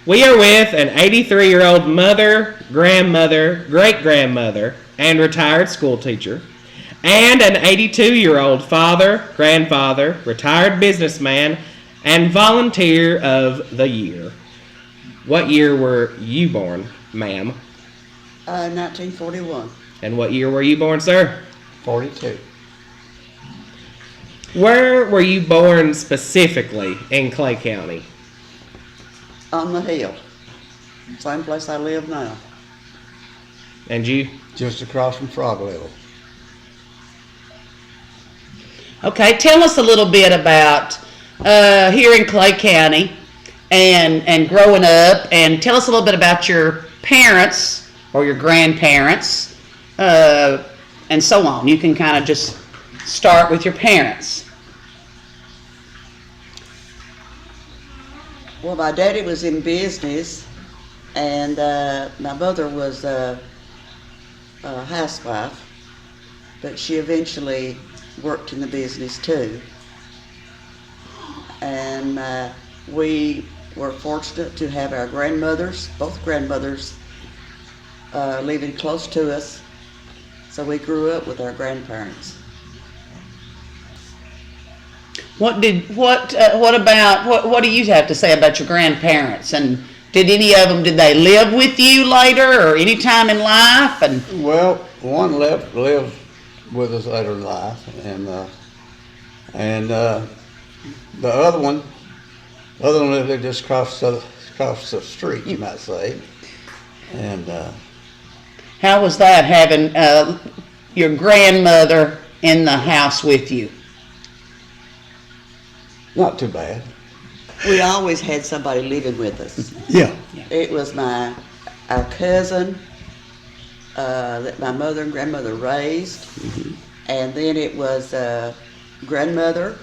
We are with an 83-year-old mother, grandmother, great-grandmother, and retired school teacher, and an 82-year-old father, grandfather, retired businessman, and volunteer of the year. What year were you born, ma'am? 1941. And what year were you born, sir? 42. Where were you born specifically in Clay County? On the hill. Same place I live now. And you? Just across from Frog Level. Okay, tell us a little bit about here in Clay County and growing up, and tell us a little bit about your parents or your grandparents and so on. You can kind of just start with your parents. Well, my daddy was in business, and my mother was a housewife, but she eventually worked in the business too. And we were fortunate to have our grandmothers, both grandmothers, living close to us, so we grew up with our grandparents. What do you have to say about your grandparents? And did any of them, did they live with you later or any time in life? And Well, one lived with us later in life, and the other one lived just across the street, you might say. And how was that, having your grandmother in the house with you? not too bad. We always had somebody living with us. Yeah. It was our cousin that my mother and grandmother raised, and then it was grandmother,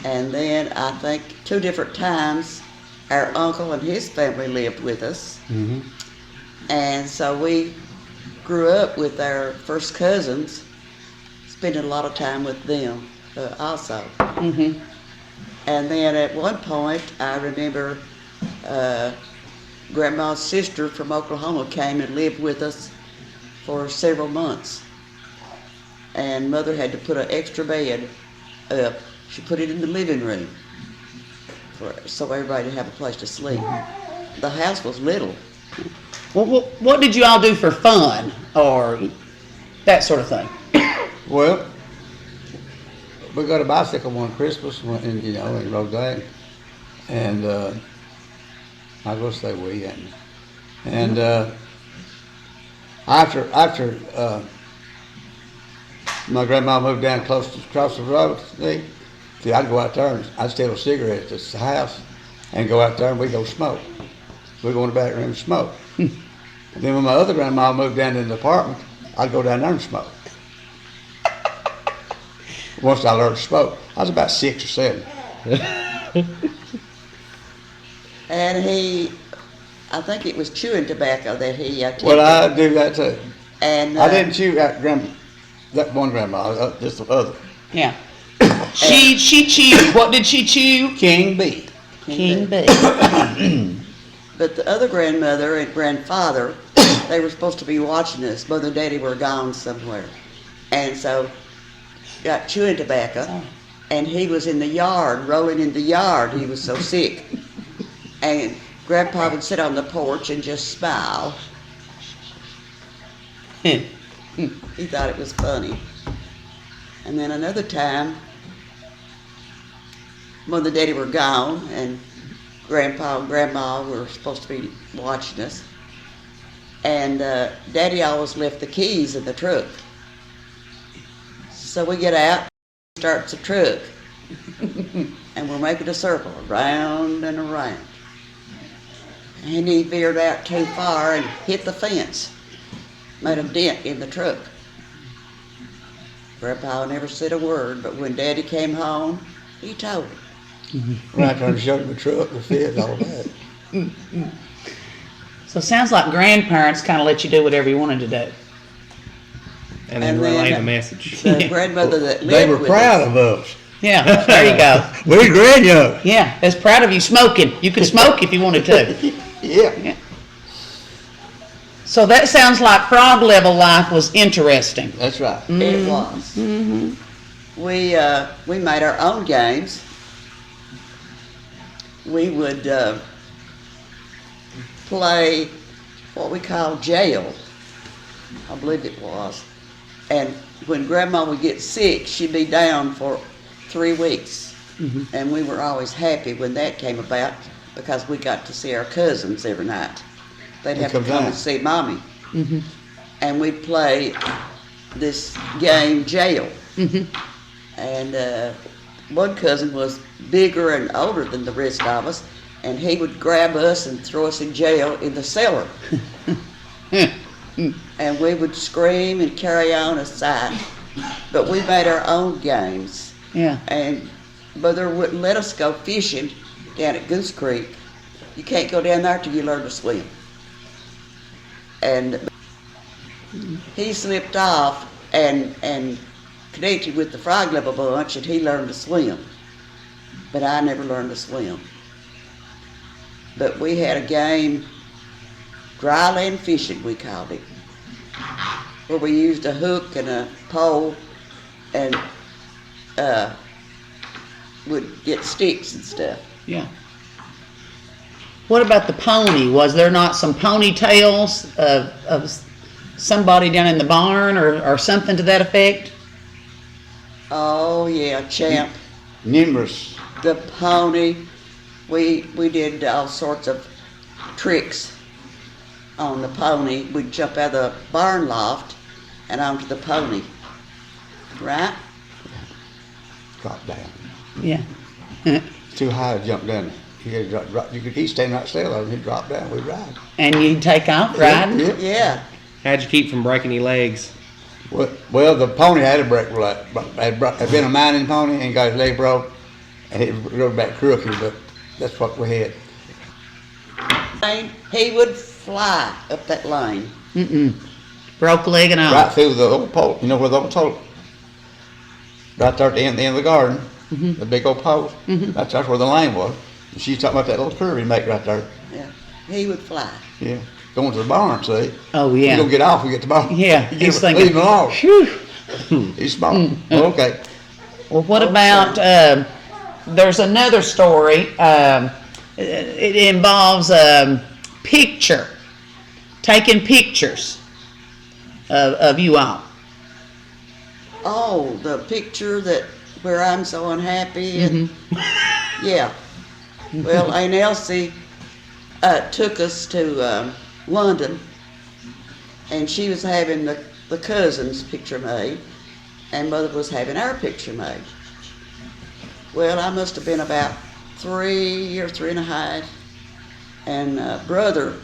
and then I think 2 different times our uncle and his family lived with us. Mm-hmm. And so we grew up with our first cousins, spending a lot of time with them also. Mm-hmm. And then at one point, I remember Grandma's sister from Oklahoma came and lived with us for several months. And Mother had to put an extra bed up. She put it in the living room so everybody would have a place to sleep. The house was little. Well, what did you all do for fun or that sort of thing? Well, we got a bicycle one Christmas, and rode that, and I will say we and after my grandma moved down across the road, see, I'd go out there and I'd steal a cigarette at the house and go out there and we'd go smoke. We'd go in the back room and smoke. Then when my other grandma moved down in the apartment, I'd go down there and smoke. Once I learned to smoke, I was about 6 or 7. And I think it was chewing tobacco that he attempted. Well, I do that too. And I didn't chew that one grandma, just the other. Yeah. She chewed. What did she chew? King B. King B. But the other grandmother and grandfather, they were supposed to be watching us. Mother and Daddy were gone somewhere. And so got chewing tobacco, and he was in the yard, rolling in the yard. He was so sick. And Grandpa would sit on the porch and just smile. He thought it was funny. And then another time, Mother and Daddy were gone, and Grandpa and Grandma were supposed to be watching us. And Daddy always left the keys in the truck. So we get out, starts the truck, and we're making a circle, around and around. And he veered out too far and hit the fence, made a dent in the truck. Grandpa never said a word, but when Daddy came home, he told him. Right there and showed him the truck, the fence, all that. So it sounds like grandparents kind of let you do whatever you wanted to do. And then relay the message. The grandmother that lived They were with proud us, of us. Yeah, there you go. We're grand young. Yeah, as proud of you smoking. You could smoke if you wanted to. Yeah. So that sounds like frog level life was interesting. That's right. It was. We made our own games. We would play what we call jail, I believe it was. And when Grandma would get sick, she'd be down for 3 weeks. And we were always happy when that came about because we got to see our cousins every night. They'd have to come and see Mommy. And we'd play this game, jail. And one cousin was bigger and older than the rest of us, and he would grab us and throw us in jail in the cellar. And we would scream and carry on aside. But we made our own games. Yeah. And Mother wouldn't let us go fishing down at Goose Creek. You can't go down there till you learn to swim. And he slipped off and connected with the Frog Level bunch, and he learned to swim. But I never learned to swim. But we had a game, dryland fishing we called it, where we used a hook and a pole and would get sticks and stuff. Yeah. What about the pony? Was there not some ponytails of somebody down in the barn or something to that effect? Oh yeah, Champ. Numerous. The pony. We did all sorts of tricks on the pony. We'd jump out of the barn loft and onto the pony. Right? Drop down. Yeah. Too high to jump down. He'd stand right still and he'd drop down. We'd ride. And you'd take off riding? Yeah. Yeah. How'd you keep from breaking your legs? Well, the pony had a break leg. Had been a mining pony and got his leg broke, and he rode back crooked, but that's what we had. He would fly up that lane. Broke leg and all. Right through the old pole. You know where the old pole? Right there at the end of the garden, the big old pole. That's where the lane was. And she's talking about that little curve he make right there. Yeah. He would fly. Yeah. Going to the barn, see? Oh, yeah. He's going to get off, we get to the barn. Yeah, he's thinking, leave him alone. Phew. He's smart. Okay. Well, what about, there's another story. It involves picture, taking pictures of you all. Oh, the picture where I'm so unhappy and yeah. Well, Aunt Elsie took us to London, and she was having the cousins' picture made, and Mother was having our picture made. Well, I must have been about 3 or 3.5, and Brother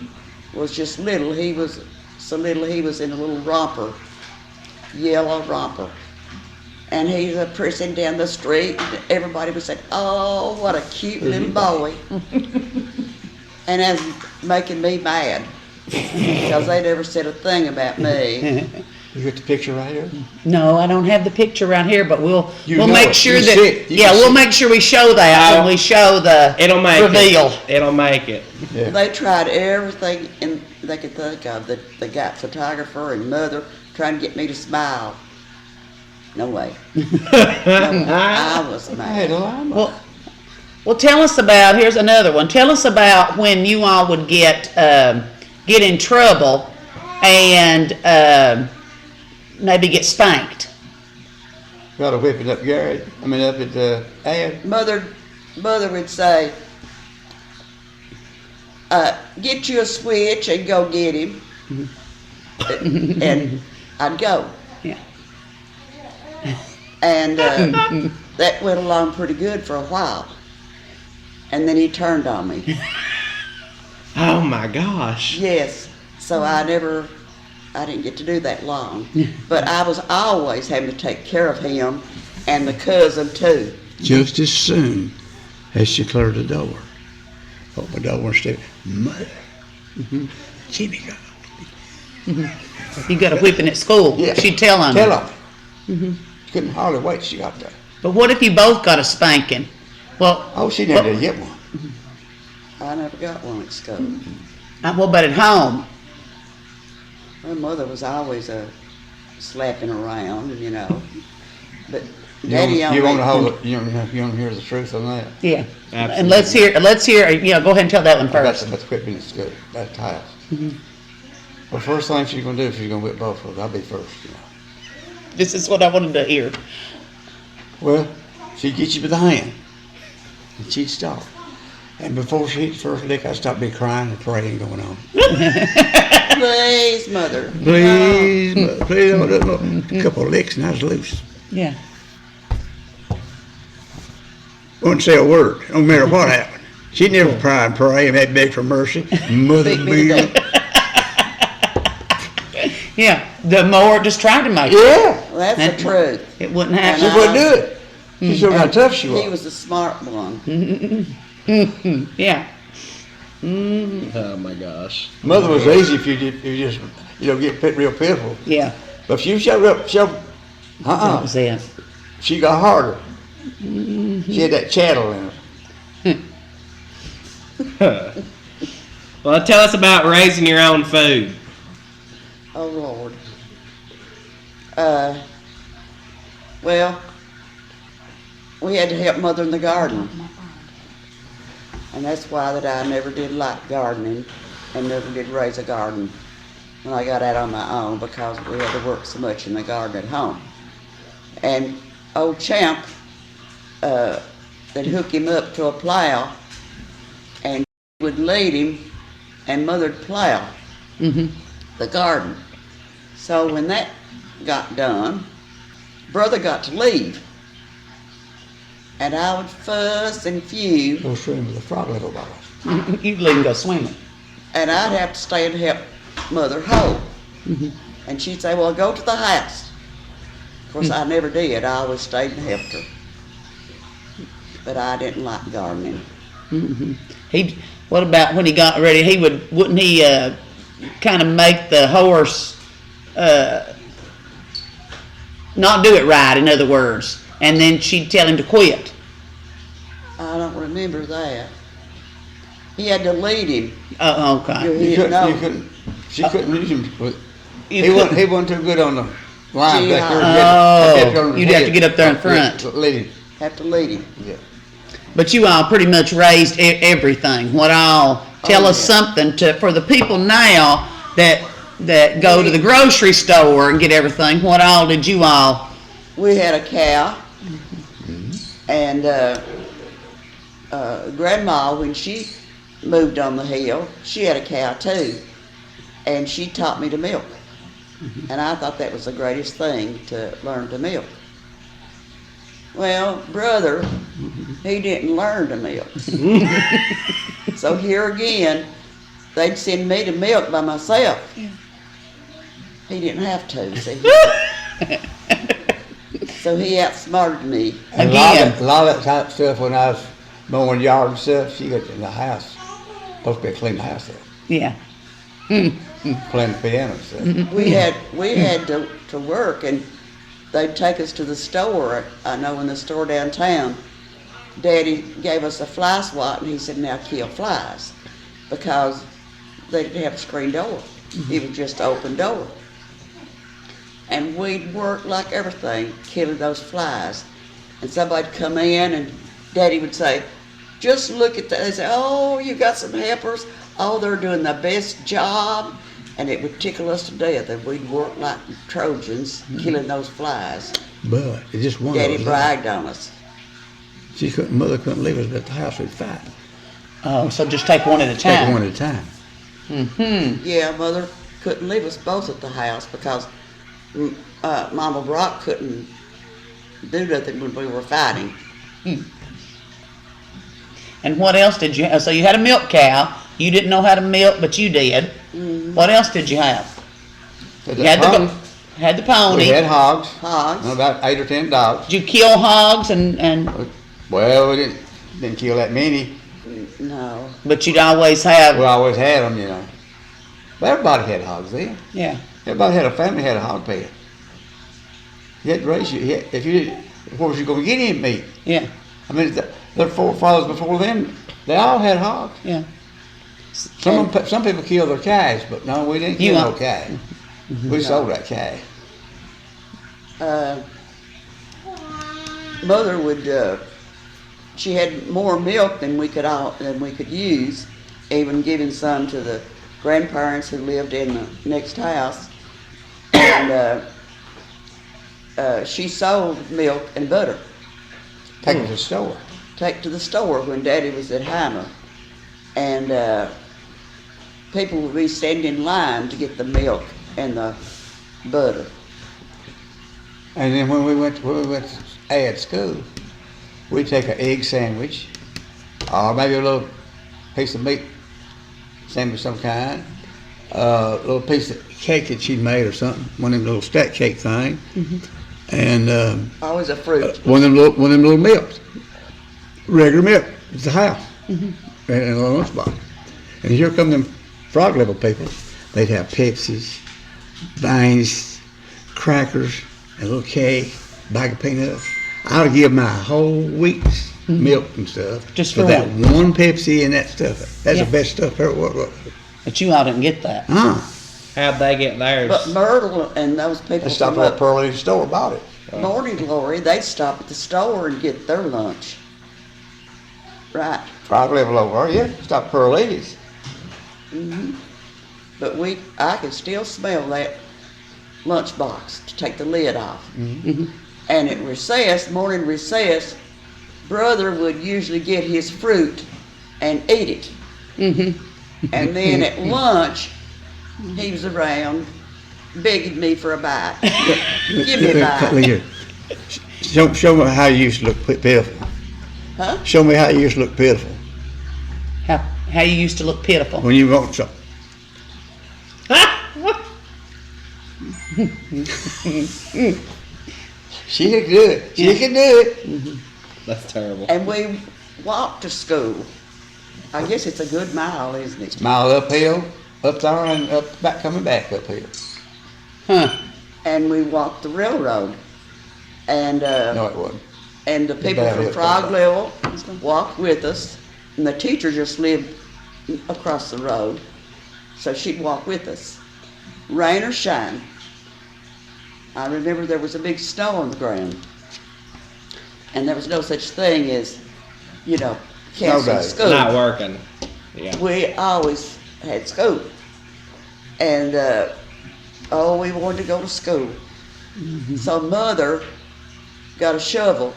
was just little. He was so little he was in a little romper, yellow romper. And he's pressing down the street, and everybody was saying, "Oh, what a cute little boy." And that's making me mad, because they never said a thing about me. You got the picture right here? No, I don't have the picture around here, but we'll know make it. sure You that see it. You yeah, can we'll see make sure we show that when we show the It'll make reveal. It'll make it. Yeah. They tried everything they could think of. They got photographer and Mother trying to get me to smile. No way. No way. I was I mad. had a line. Well, tell us about. Here's another one. Tell us about when you all would get in trouble and maybe get spanked. Got a whipping up Gary. I mean, up at Ad. Mother would say, "Get you a switch and go get him," and I'd go. Yeah. And that went along pretty good for a while. And then he turned on me. Oh my gosh. Yes. So I didn't get to do that long. But I was always having to take care of him and the cousin too. Just as soon as she cleared the door, opened the door and said, "Mother, Jimmy got You got a whipping at school. Yeah. She'd tell on Tell you. him." Couldn't hardly wait till she got there. But what if you both got a spanking? Well, Oh, she never did get one. I never got one at school. what about at home? My mother was always slapping around, you know. But Daddy You want to only. hold it, you want to hear the truth on that? Yeah. Absolutely. And let's hear, you know, go ahead and tell that one That's first. about to quit being at school, at the house. Well, first thing she's gonna do if she's gonna whip both of us, I'll be first, you know. This is what I wanted to hear. Well, she'd get you by the hand, and she'd stop. And before she hit the first lick, I'd stop be crying and praying going on. Please, mother. Please, mother, please don't do it. A couple of licks and I was loose. Yeah. Wouldn't say a word, no matter what happened. She'd never cry and pray and had beg for mercy. Mother Beat me to be. death. Yeah. The more just tried to make it. Yeah, Well, that's And- the truth. It wouldn't she happen. wouldn't do it. She showed how tough she He was. was the smart one. Yeah. Oh my gosh. Mother was easy if you just get real pitiful. Yeah. But if you showed up, That was it. she got harder. She had that chattel in her. Well, tell us about raising your own food. Oh, Lord. Well, we had to help Mother in the garden. And that's why that I never did like gardening and never did raise a garden when I got out on my own because we had to work so much in the garden at home. And old Champ, they'd hook him up to a plow and would lead him and Mother'd plow the garden. So when that got done, Brother got to leave. And I would fuss and fume, Go swimming with the frog level bottle. You'd let him go swimming. and I'd have to stay and help Mother hoe. And she'd say, well, go to the house. Of course, I never did. I always stayed and helped her. But I didn't like gardening. What about when he got ready? Wouldn't he kind of make the horse not do it right, in other words, and then she'd tell him to quit? I don't remember that. He had to lead him. Oh, okay. He didn't know. She couldn't use him. You He couldn't- wasn't too good on the line Gee, back there. Oh, you'd have to get up there in front. Lead him. Have to lead him. Yeah. But you all pretty much raised everything. What all? Tell Oh, us yeah. something for the people now that go to the grocery store and get everything. What all did you all? We had a cow, and Grandma, when she moved on the hill, she had a cow too, and she taught me to milk. And I thought that was the greatest thing, to learn to milk. Well, Brother, he didn't learn to milk. So here again, they'd send me to milk by myself. He didn't have to, see. So he outsmarted me. And Again. a lot of that type of stuff when I was mowing yard and stuff, she got in the house. Supposed to be clean the house up. Yeah. Playing the piano and stuff. We had to work, and they'd take us to the store. I know in the store downtown, Daddy gave us a fly swat, and he said, now kill flies, because they didn't have a screen door. It was just an open door. And we'd work like everything, killing those flies. And somebody'd come in, and Daddy would say, just look at that. They'd say, oh, you got some helpers. Oh, they're doing the best job. And it would tickle us to death, and we'd work like Trojans, killing those flies. But it's just one Daddy of those. bragged on us. Mother couldn't leave us at the house. We'd fight. Oh, so just take one at a Take time. one at a time. Yeah, Mother couldn't leave us both at the house because Mama Brock couldn't do nothing when we were fighting. And what else did you have? So you had a milk cow. You didn't know how to milk, but you did. What else did you have? Had You that had pony. had the pony. We had hogs. Hogs. About 8 or 10 dogs. Did you kill hogs and Well, we didn't kill that many. No. but you'd always have We always had them, you know. But everybody had hogs then. yeah. Everybody had a family had a hog pen. You had to raise if where was you going to get any meat? Yeah, I mean, their forefathers before them, they all had hogs. yeah. Some people killed their calves, but no, we didn't You kill know- no calf. We sold that calf. Mother would, she had more milk than we could use, even giving some to the grandparents who lived in the next house. And she sold milk and butter. Take it to the store. Take to the store when Daddy was at Heimer. And people would be standing in line to get the milk and the butter. And then when we went to add school, we'd take an egg sandwich, or maybe a little piece of meat sandwich of some kind, a little piece of cake that she'd made or something, one of them little stack cake things, and Always a fruit. one of them little milks, regular milk. It's the house, and a little lunchbox. And here come them frog level people. They'd have Pepsis, Vines, crackers, a little cake, bag of peanuts. I would give my whole week's milk and stuff Just for for that one. one Pepsi and that stuff. That's Yeah. the best stuff ever. What? But you all didn't get that. How'd they get theirs? But Myrtle and those people They stopped from at up Pearlie's store, bought it. Morning Glory, they stop at the store and get their lunch. Right. Frog level over, yeah. Stop at Pearlie's. But I could still smell that lunchbox to take the lid off. And at recess, morning recess, Brother would usually get his fruit and eat it. And then at lunch, he was around begging me for a bite. Give me a bite. Look here. Show me how you used to look pitiful. Huh? Show me how you used to look pitiful How you used to look pitiful. when you want something. She could do it. She could do it. That's terrible. And we walked to school. I guess it's a good mile, isn't it? Mile uphill, up there, and up back, coming back uphill. Huh. And we walked the railroad. And No, it wasn't. and the people About from it. Frog Level walked with us, and the teacher just lived across the road, so she'd walk with us, rain or shine. I remember there was a big snow on the ground, and there was no such thing as, canceling day. school. Not working. Yeah. We always had school, and we wanted to go to school. So Mother got a shovel,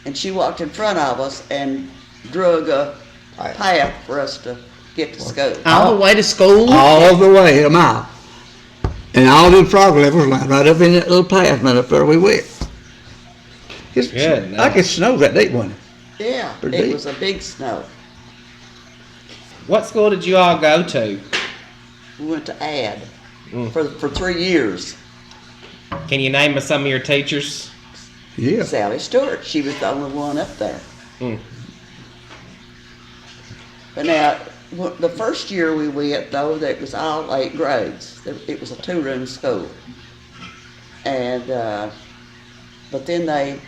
and she walked in front of us and drug a path for us to get to school. All the way to school? All the way a mile. And all them frog levels lined right up in that little path, man, up there we went. Good Like it snowed that day, wasn't it? Yeah, Pretty it deep. was a big snow. What school did you all go to? We went to Ad for 3 years. Can you name some of your teachers? Yeah. Sally Stewart, she was the only one up there. Mm. But now, the first year we went, though, that was all 8 grades. It was a 2-room school. And, but then they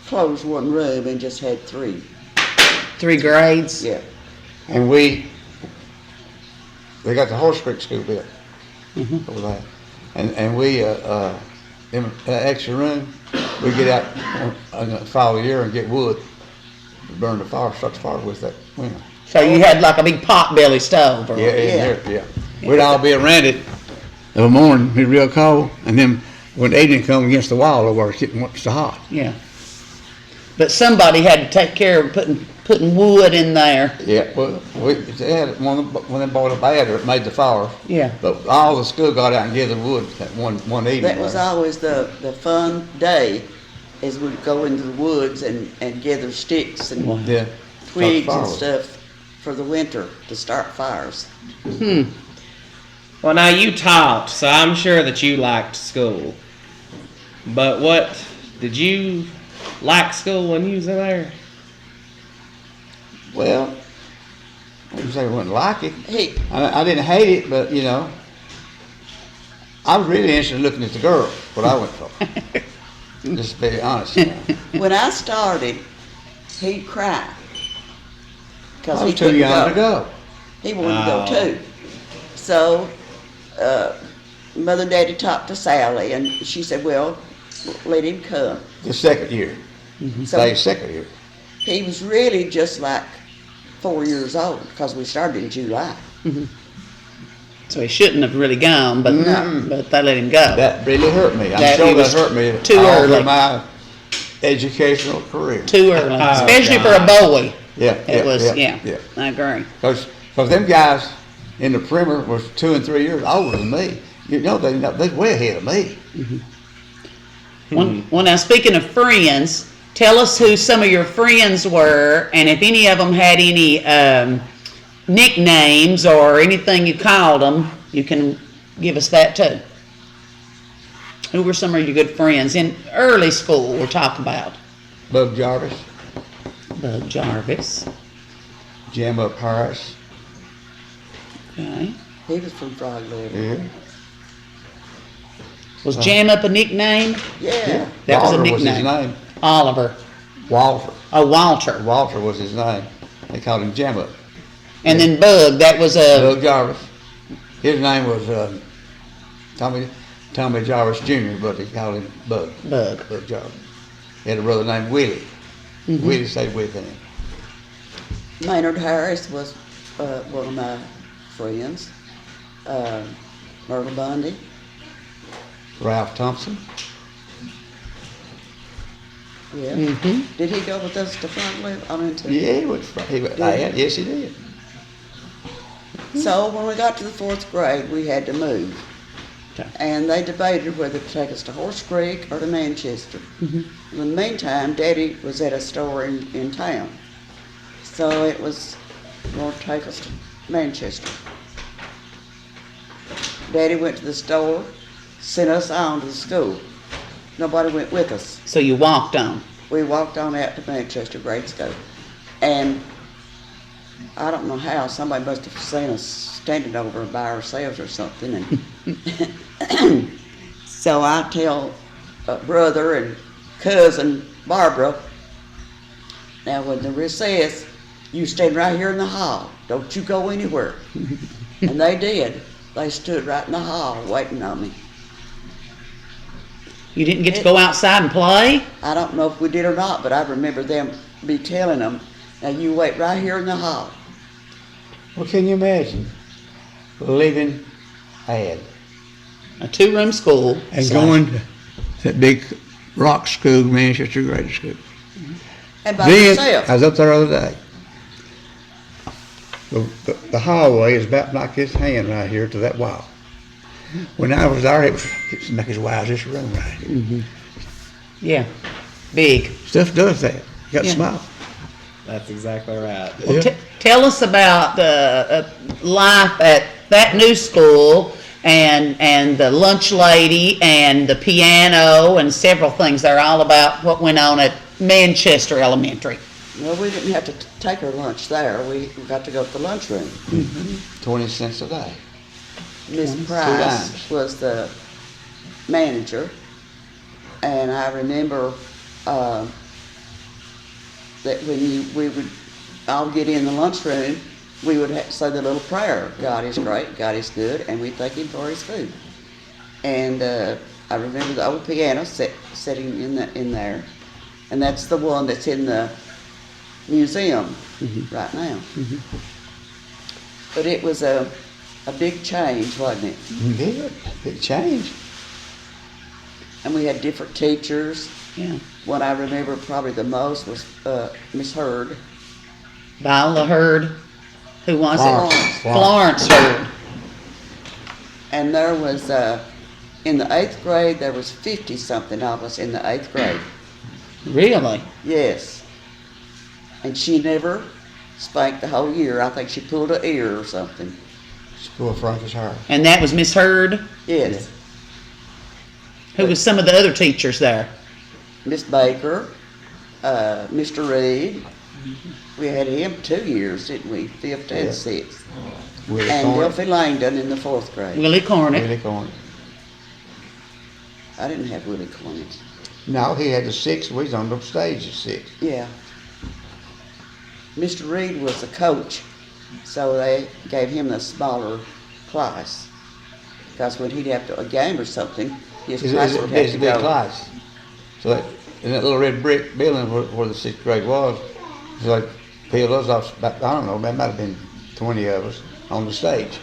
closed one room and just had 3. 3 grades? Yeah. And they got the Horse Creek School built over there. And we, in an extra room, we get out in the fall of the year and get wood to burn the fire, start the fire with that winter. So you had like a big pot-belly stove? Or, Yeah, in there, yeah. We'd all be around it of a morning, it'd be real cold, and then when the evening come against the wall over, it's getting so hot. Yeah. But somebody had to take care of putting wood in there. Yeah, well, they had when they bought a badger, it made the fire. Yeah. But all the school got out and gathered wood that one evening. That was always the fun day, is we'd go into the woods and gather sticks and Yeah. twigs Start and fires. stuff for the winter to start fires. Well, now you taught, so I'm sure that you liked school. But what did you like school when you was in there? Well, I wouldn't say I wouldn't like it. Hey, I didn't hate it, but I was really interested in looking at the girls, what I went for. Just to be honest. When I started, he'd cry. Because I he was too couldn't young to go. He wanted to go Oh. too. So, Mother and Daddy talked to Sally, and she said, well, let him come. The second year. So Say second year. he was really just like 4 years old, because we started in July. So he shouldn't have really gone, but but they let him go. That really hurt me. I'm That sure it was that hurt me too all early. through my educational career. Too early, Oh, especially for a God. boy. Yeah, It was, yeah. I agree. Because them guys in the primer was 2 and 3 years older than me. You know, they're way ahead of me. Well, now speaking of friends, tell us who some of your friends were, and if any of them had any nicknames or anything you called them, you can give us that too. Who were some of your good friends in early school? We're talking about Bug Jarvis, Bug Jarvis. Jam Up Harris. Okay. He was from Frog River. Yeah. Was Jam Up a nickname? Yeah. That was a Walter was his nickname. name. Oliver. Walter. Oh, Walter. Walter was his name. They called him Jam Up. And then Bug. That was a. Bug Jarvis. His name was Tommy Jarvis Jr., but they called him Bug. Bug. Bug Jarvis. He had a brother named Willie. Willie stayed with him. Maynard Harris was one of my friends. Myrtle Bundy. Ralph Thompson. Yeah. Mm-hmm. Did he go with us to Frog River? I mean, to Yeah, yes, he did. So when we got to the 4th grade, we had to move. Okay. And they debated whether to take us to Horse Creek or to Manchester. In the meantime, Daddy was at a store in town. So it was going to take us to Manchester. Daddy went to the store, sent us on to the school. Nobody went with us. So you walked on. We walked on out to Manchester grade school. And I don't know how, somebody must have seen us standing over by ourselves or something. And so I tell brother and cousin Barbara, now when the recess, you stand right here in the hall. Don't you go anywhere. And they did. They stood right in the hall waiting on me. You didn't get to go outside and play? I don't know if we did or not, but I remember them be telling them, now you wait right here in the hall. Well, can you imagine leaving Ad A 2-room school. and going to that big rock school, Manchester Grade School? And by Then, yourself. I was up there the other day. The hallway is about like his hand right here to that wall. When I was there, it was like as wide as this room right here. Yeah. Big. Stuff does that. You got to Yeah. smile. That's exactly right. Well, tell us about life at that new school and the lunch lady and the piano and several things. They're all about what went on at Manchester Elementary. Well, we didn't have to take our lunch there. We got to go to the lunchroom. 20 cents a day. Miss dimes. Price was the manager, and I remember that when we would all get in the lunchroom, we would say the little prayer, God is great, God is good, and we thank Him for His food. And I remember the old piano sitting in there, and that's the one that's in the museum right now. But it was a big change, wasn't it? Yeah, big change. And we had different teachers. Yeah. One I remember probably the most was Miss Hurd. Viola Hurd. Who was Florence. it? Florence Hurd. And there was, in the 8th grade, there was 50-something of us in the 8th grade. Really? Yes. And she never spanked the whole year. I think she pulled an ear or something. School of Frank's hair. And that was Miss Hurd? Yes. Who was some of the other teachers there? Miss Baker, Mr. Reed. We had him 2 years, didn't we? 5th and Yeah. 6th. Willie And Corn. Delphi Langdon in the 4th grade. Willie Cornick. Willie Corn. I didn't have Willie Clemens. No, he had the 6. We was on the stage at 6. Yeah. Mr. Reed was the coach, so they gave him the smaller class. Because when he'd have to a game or something, his class would have It's to a big go. class. So in that little red brick building where the 6th grade was, so like peeled us off. About, I don't know, there might have been 20 of us on the stage.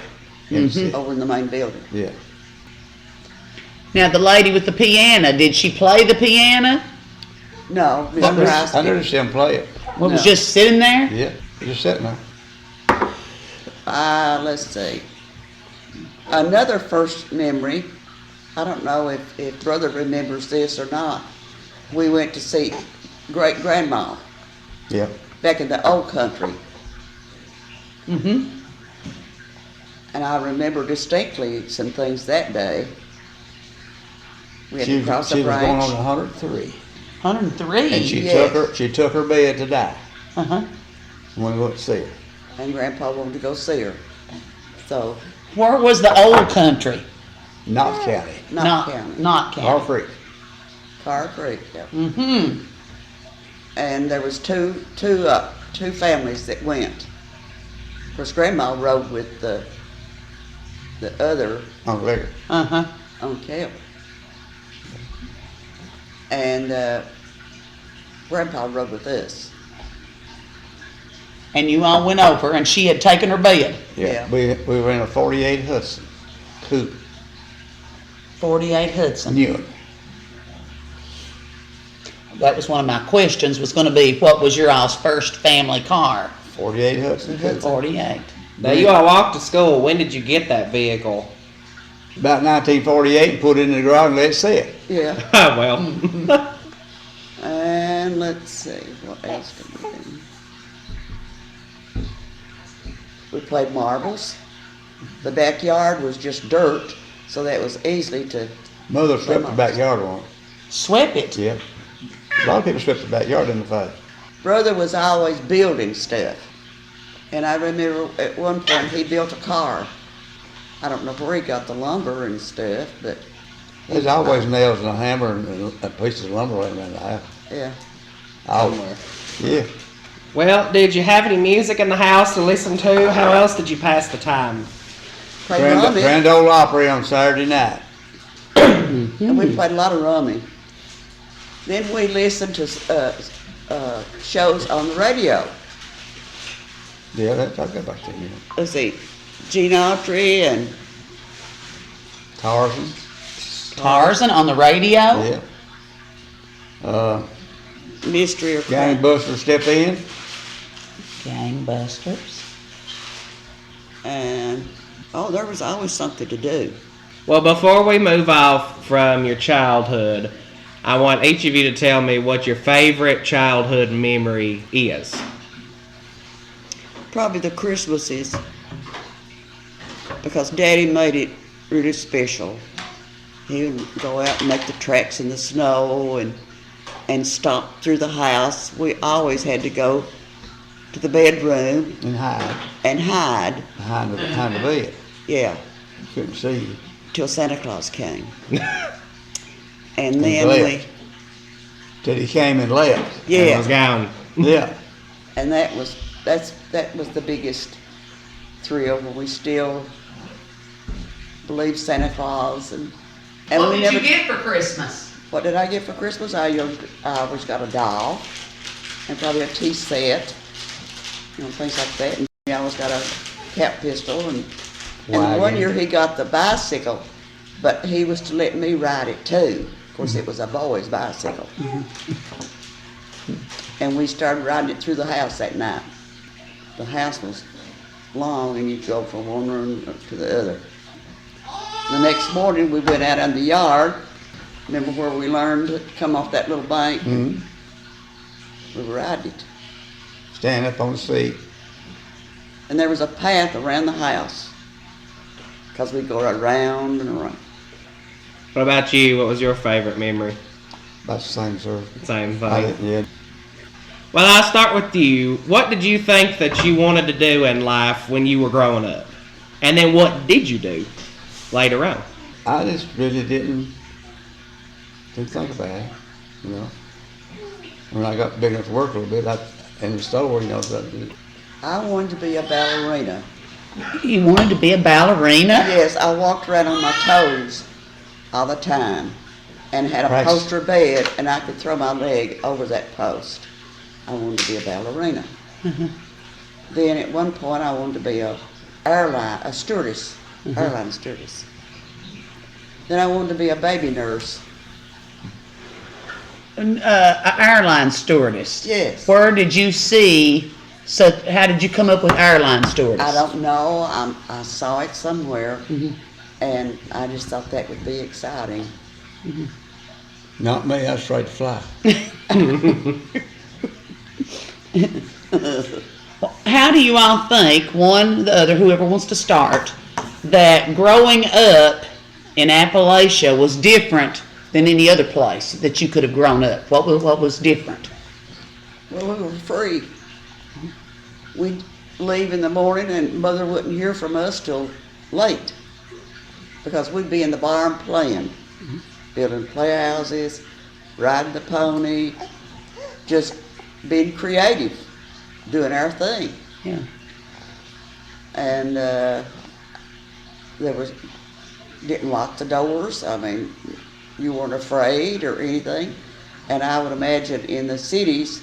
In the city. Over in the main building. Yeah. Now, the lady with the piano, did she play the piano? No, I Mr. Rice never did. see him play it. Well, it was No. just sitting there? Yeah, just sitting there. Let's see. Another first memory, I don't know if Brother remembers this or not. We went to see great grandma Yeah. back in the old country. Mm-hmm. And I remember distinctly some things that day. We had She to cross was a going on branch. 103. 103. And she Yes. took her bed to die. Uh-huh. When we went to see her. And Grandpa wanted to go see her. So, Where was the old country? Knott County. not county. Not Car county. Creek. Car Creek, yeah. Mm-hmm. And there was two families that went. Of course, Grandma rode with the other On the record. Uh-huh. on cab. And Grandpa rode with us. And you all went over, and she had taken her bed. Yeah. We were in a 48 Hudson coupe. 48 Hudson. New one. That was one of my questions, was going to be, what was your all's first family car? 48 Hudson coupe. 48. Now, you all walked to school. When did you get that vehicle? About 1948, and put it in the garage and let it sit. Yeah. Well, And let's see, what else did we do? We played marbles. The backyard was just dirt, so that was easily to, Mother swept the backyard on it. Swept it. Yeah. A lot of people swept the backyard in the fight. Brother was always building stuff. And I remember at one point he built a car. I don't know where he got the lumber and stuff, but There's always nails and a hammer and a piece of lumber laying around the house. yeah. Somewhere. Yeah. well, did you have any music in the house to listen to? How else did you pass the time? Played Grand, rummy. Grand Ole Opry on Saturday night. And we played a lot of rummy. Then we listened to shows on the radio. Yeah, that's I got about 10 minutes. Let's see, Gene Autry and Tarzan. Tarzan on the radio. Yeah. Mystery of Crime. Gangbusters step in. Gangbusters. And there was always something to do. Well, before we move off from your childhood, I want each of you to tell me what your favorite childhood memory is. Probably the Christmases, because Daddy made it really special. He would go out and make the tracks in the snow and stomp through the house. We always had to go to the bedroom And hide and hide. behind the bed. Yeah, Couldn't see you. till Santa Claus came. And And then left. Till he came and left. I was yeah, gone. Yeah. and that was the biggest thrill. We still believe Santa Claus and What we did never. you get for Christmas? What did I get for Christmas? I always got a doll and probably a tea set, things like that. And he always got a cap pistol and Wagon. one year he got the bicycle, but he was to let me ride it too. Of course, it was a boy's bicycle. And we started riding it through the house that night. The house was long and you'd go from one room to the other. The next morning we went out in the yard. Remember where we learned to come off that little bank? Mhm. We were riding it. Stand up on the seat. And there was a path around the house. Because we'd go around and around. What about you? What was your favorite memory? About the same, sir. Same I thing. did, yeah. Well, I'll start with you. What did you think that you wanted to do in life when you were growing up? And then what did you do later on? I just really didn't think about it. you know. When I got big enough to work a little bit, in the store, you know, I wanted to be a ballerina. You wanted to be a ballerina? Yes, I walked around on my toes all the time and had a Practice. poster bed, and I could throw my leg over that post. I wanted to be a ballerina. Then at one point I wanted to be a stewardess, airline stewardess. Then I wanted to be a baby nurse. An airline stewardess. Yes. Where did you see? So how did you come up with airline stewardess? I don't know. I saw it somewhere, and I just thought that would be exciting. not me, I was afraid to fly. How do you all think, one, the other, whoever wants to start, that growing up in Appalachia was different than any other place that you could have grown up? What was different? Well, we were free. We'd leave in the morning, and Mother wouldn't hear from us till late, because we'd be in the barn playing, building playhouses, riding the pony, just being creative, doing our thing. Yeah. And didn't lock the doors. I mean, you weren't afraid or anything. And I would imagine in the cities,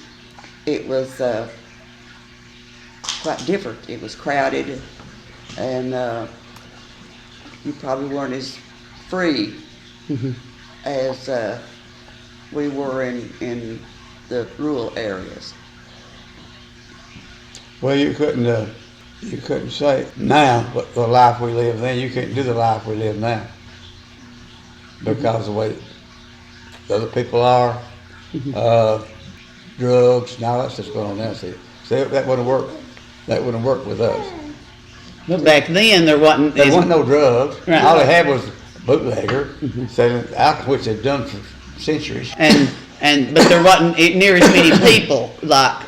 it was quite different. It was crowded, and you probably weren't as free as we were in the rural areas. Well, you couldn't say now, but the life we live then, you couldn't do the life we live now. Because the way the other people are, drugs and all that stuff's going on now. See, that wouldn't work. That wouldn't work with us. But back then there wasn't. There wasn't no drugs. Right. All they had was a bootlegger selling alcohol, which they've done for centuries. But there wasn't near as many people like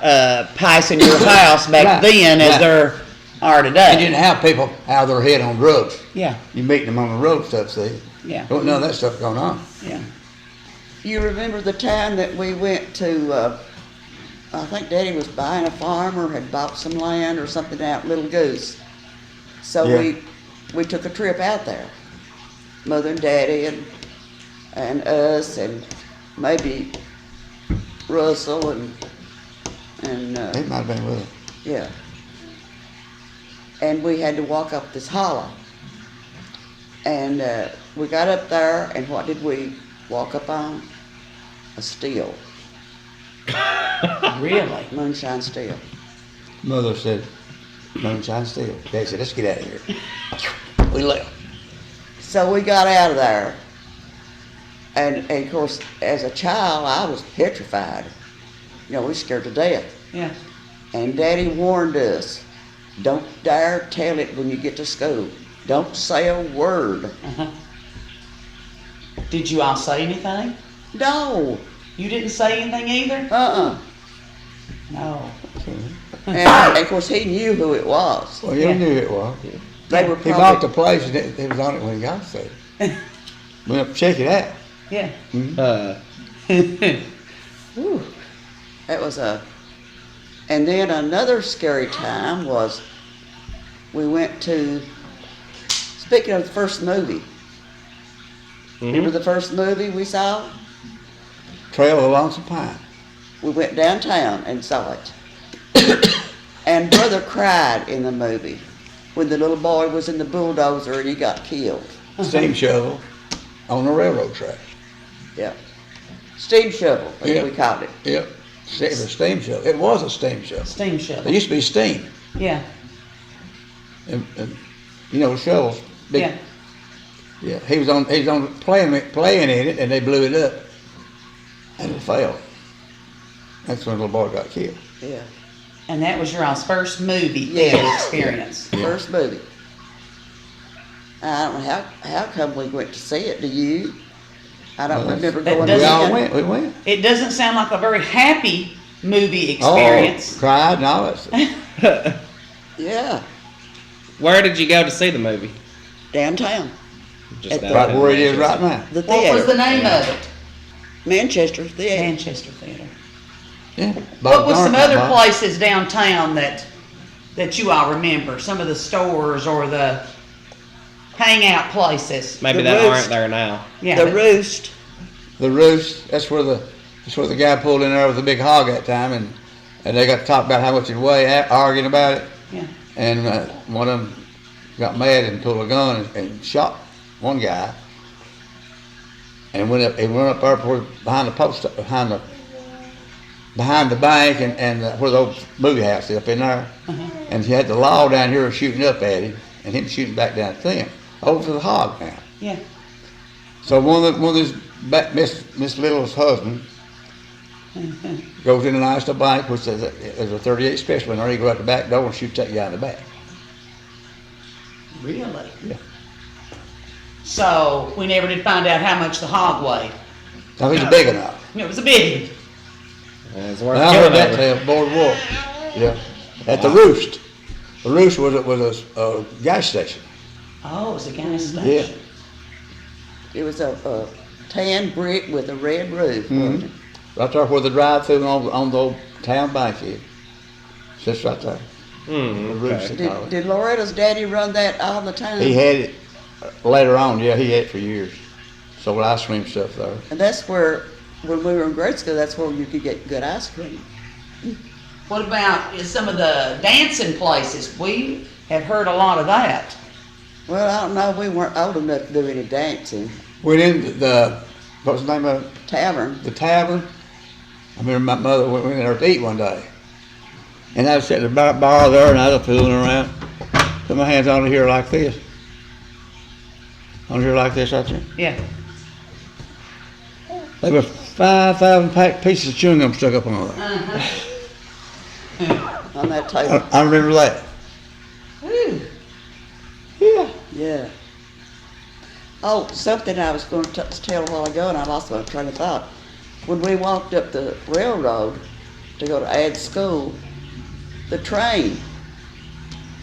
passing your house back Right. then as Right. there are today. They didn't have people out of their head on drugs. Yeah, You meeting them on the road stuff, see? yeah, Don't none of that stuff going on. yeah. You remember the time that we went to, I think Daddy was buying a farm or had bought some land or something out in Little Goose. So Yeah. we took a trip out there, Mother and Daddy and us and maybe Russell and He might have been with them. yeah. And we had to walk up this hollow. And we got up there, and what did we walk up on? A still, Really? moonshine still. Mother said, moonshine still. Daddy said, let's get out of here. We left. So we got out of there. And of course, as a child, I was petrified. You know, we were scared to death. Yeah. And Daddy warned us, don't dare tell it when you get to school. Don't say a word. Uh-huh. Did you all say anything? No. You didn't say anything either? Uh-uh. No. And of course, he knew who it was. Well, you Yeah. knew it was. They were He bought the probably, place and it was on it when he got there. Went up to check it out. Yeah. Whew. that was and then another scary time was we went to, speaking of the first movie, remember the first movie we saw? Trail of the Lonesome Pine. We went downtown and saw it. And Brother cried in the movie when the little boy was in the bulldozer and he got killed. Steam shovel on the railroad track. Yeah. Steam shovel, as Yeah. we called it. Yep. It was a steam shovel. It was a steam shovel. Steam It shovel. used to be steam. Yeah. And you know, shovels. Big, Yeah. Yeah. He was on playing in it and they blew it up. And it fell. That's when the little boy got killed. Yeah. And that was your all's first movie Yeah. theater experience. First movie. I don't know how come we went to see it. Do you? I don't Well, remember that going doesn't- We all again. went. We went. It doesn't sound like a very happy movie experience. Oh, cried and all that stuff. Yeah. Where did you go to see the movie? Downtown. Just At out the- Right in where it is Manchester. right now. The What theater. was the name of it? Manchester Theater. Manchester Theater. Yeah. What was some other Bob. places downtown that you all remember? Some of the stores or the hangout places? Maybe The that Roost. aren't there now. Yeah. The but- Roost. The Roost, that's where the guy pulled in there with the big hog that time, and they got to talk about how much it weighed, arguing about it. Yeah. And one of them got mad and pulled a gun and shot one guy. And went up there behind the post, behind the bank and where the old movie house is up in there. And he had the law down here shooting up at him, and him shooting back down at them over to the hog now. Yeah. So one of these Miss Little's husband goes in the National Bank, which there's a 38 special in there. He go out the back door and shoots that guy in the back. Really? Yeah. So we never did find out how much the hog weighed. Now he's big enough. It was a big one. It's worth I heard killing that over. tale, boardwalk. Yeah. At the Roost. The Roost was a gas station. Oh, it was a gas Yeah. station. It was a tan brick with a red roof. wasn't it? Right there where the drive-through on the old town bank is. Just right there. The Roost, Okay. they call it. Did Loretta's daddy run that all the time? He had it later on. Yeah, he had it for years. Sold ice cream stuff there. And that's where, when we were in grade school, that's where you could get good ice cream. What about some of the dancing places? We have heard a lot of that. Well, I don't know, we weren't old enough to do any dancing. Went in what was the name of it? Tavern. The tavern. I remember my mother went in there to eat one day. And I was sitting at the bar there and I was fooling around. Put my hands on here like this. On here like this right there. Yeah. There were 5,000 pieces of chewing gum stuck up on there. On that table. I remember that. Ooh. Yeah. Yeah. Oh, something I was going to tell a while ago, and I lost my train of thought. When we walked up the railroad to go to Ad School, the train,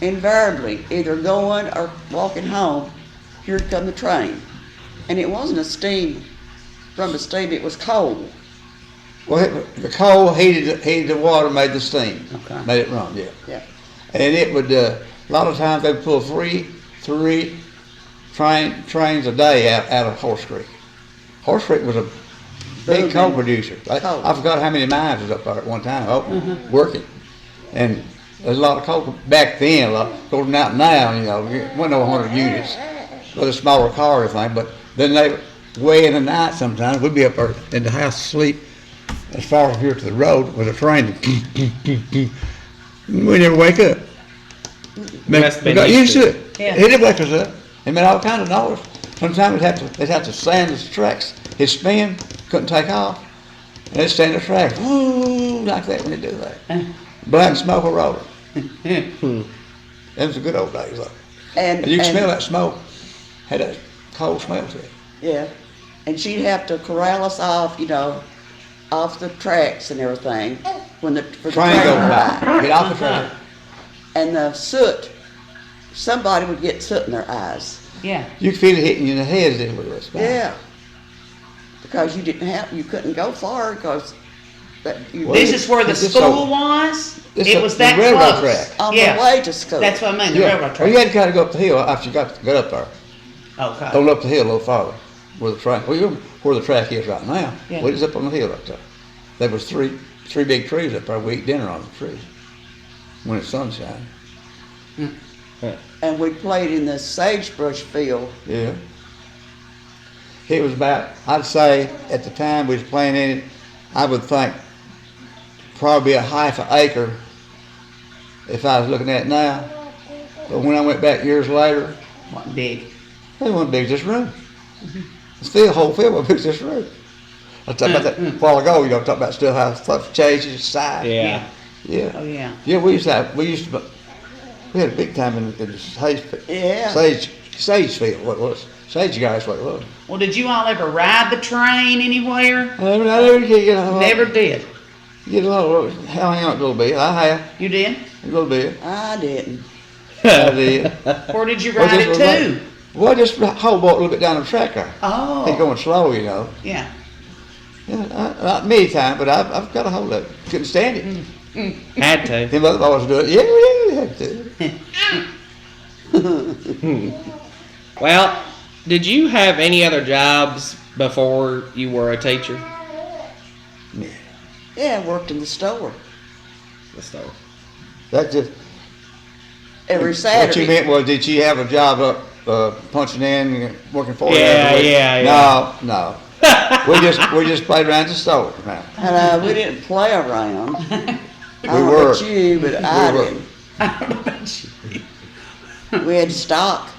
invariably, either going or walking home, here'd come the train. And it wasn't a steam, from the steam, it was coal. Well, the coal heated the water, made the steam. Okay. Made it run, yeah. Yeah. And it would, a lot of times they would pull three trains a day out of Horse Creek. Horse Creek was a big Booming. coal producer. Coal. I forgot how many mines was up there at one time, working. And there's a lot of coal back then, a lot going out now, you know, it wasn't over 100 units. With a smaller car or anything, but then they way in the night sometimes, we'd be up there in the house asleep as far as here to the road with a train. We never wake up. Must have We been got used used to to it. it. Yeah. It did wake us up. It made all kind of noise. Sometimes they'd have to sand the tracks. It'd spin, couldn't take off. And they'd stand the track, ooh, like that when they do that. Black smoke will roll. Them was the good old days, though. And you can smell that smoke. Had a cold smell to it. Yeah. And she'd have to corral us off, you know, off the tracks and everything when for the Train train goes would by. Get off the train. And the soot, somebody would get soot in their eyes. Yeah. You could feel it hitting you in the head as it was. Yeah. Because you couldn't go far because Well, This is where the it's just school so- was? it's It the- was the that railroad close? track. on Yeah. the way to school. That's what I mean, the Yeah. railroad Well, track. you had to kind of go up the hill after you got up there. Okay. Go up the hill a little farther, where the track. Well, you're where the track is right now. Yeah. Well, it's up on the hill right there. There was three big trees up there. We eat dinner on the trees when it's sunshine. And we played in the sagebrush field. Yeah. It was about, I'd say, at the time we was playing in it, I would think probably a half an acre if I was looking at it now. But when I went back years later, Wasn't big. it wasn't big as this room. Still, the whole field wasn't big as this room. I talked about that a while ago, you know, talk about still how stuff changes, size. Yeah. Yeah. Oh, yeah. Yeah, we had a big time in the Yeah. sage field, what it was. Sage guys, what it was. Well, did you all ever ride the train anywhere? I never did get a Never did. Get a little, hang on a little bit. I have You did? a little bit. I didn't. I did. Where did you Well, ride just it to? Well, just hold boat a little bit down the track there. Oh. He's going slow, you know. Yeah. Yeah, not many times, but I've got a hold of it. Couldn't stand it. Had to. Them other boys do it. Yeah, they had to. Well, did you have any other jobs before you were a teacher? Yeah, I worked in the store The store. That just every what Saturday. you meant was, did she have a job up punching in, and working 40 Yeah, hours a week? yeah. No. we just played around the store now. And we didn't play around. I don't know were. about you, but I were. didn't. I don't know about you. We had stock.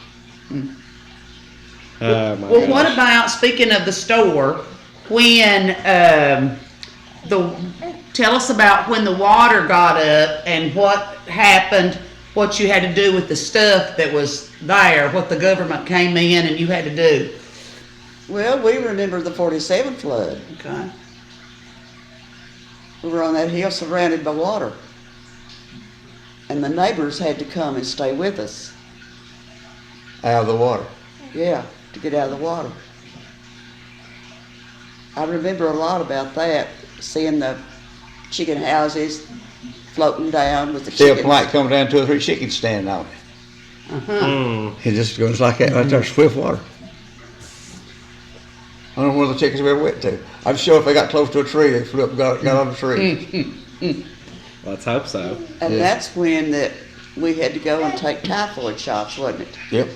Oh my Well, what gosh. about, speaking of the store, when tell us about when the water got up and what happened, what you had to do with the stuff that was there, what the government came in and you had to do. Well, we remember the 47 flood. Okay. We were on that hill surrounded by water. And the neighbors had to come and stay with us. Out of the water. Yeah, to get out of the water. I remember a lot about that, seeing the chicken houses floating down with the See a chickens. plank coming down, 2 or 3 chickens standing on it. It just goes like that right there, swift water. I don't know where the chickens ever went to. I'm sure if they got close to a tree, they flew up and got on the tree. Let's hope so. And Yeah. that's when that we had to go and take typhoid shots, wasn't it? Yep.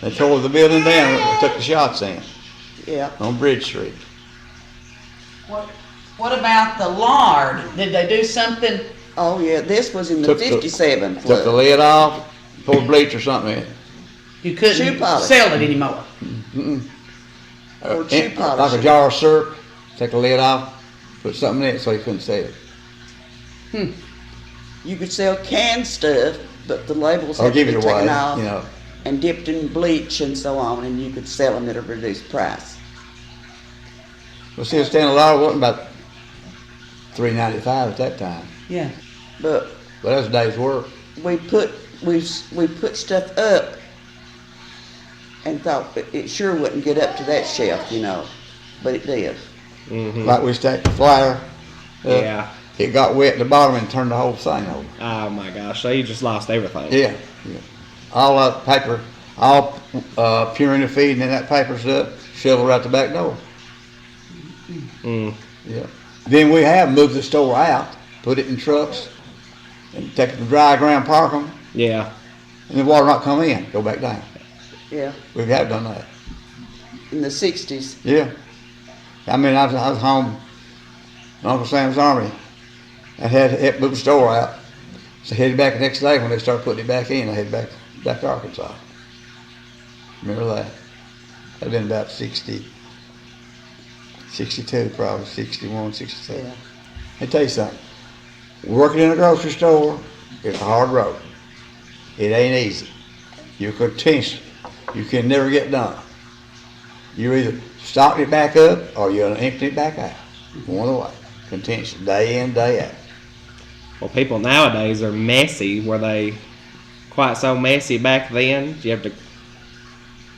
They tore the building down, they took the shots in Yeah. on Bridge Street. What about the lard? Did they do something? Oh, yeah, this was in the Took the- 57 Took the flood. lid off, poured bleach or something in. You Shoe couldn't polish. sell it anymore. Or shoe Like polish. a jar of syrup, take the lid off, put something in it so you couldn't sell it. You could sell canned stuff, but the labels Or had to give be it away, taken off you know. and dipped in bleach and so on, and you could sell them at a reduced price. Well, see, a stand of lard wasn't about $3.95 at that time. Yeah. But But that was a day's work. we put stuff up and thought it sure wouldn't get up to that shelf, you know, but it did. Like we stacked the flyer. Yeah. It got wet at the bottom and turned the whole thing over. Oh my gosh. So you just lost everything. Yeah. All that paper, all pure in the feed, and then that paper's up, shoveled out the back door. Mm. Yeah. Then we have moved the store out, put it in trucks, and take it to dry ground, park them, Yeah. and the water not come in, go back down. Yeah, We have done that. in the 60s. Yeah. I mean, I was home in Uncle Sam's Army. I had moved the store out. So headed back the next day when they started putting it back in. I headed back to Arkansas. Remember that? That'd been about 60, 62 probably, 61, 62. Yeah. Let me tell you something. Working in a grocery store is a hard road. It ain't easy. You're continuous. You can never get done. You're either stocking it back up or you're gonna empty it back out. One of the way. Continuous, day in, day out. Well, people nowadays are messy. Were they quite so messy back then? You have to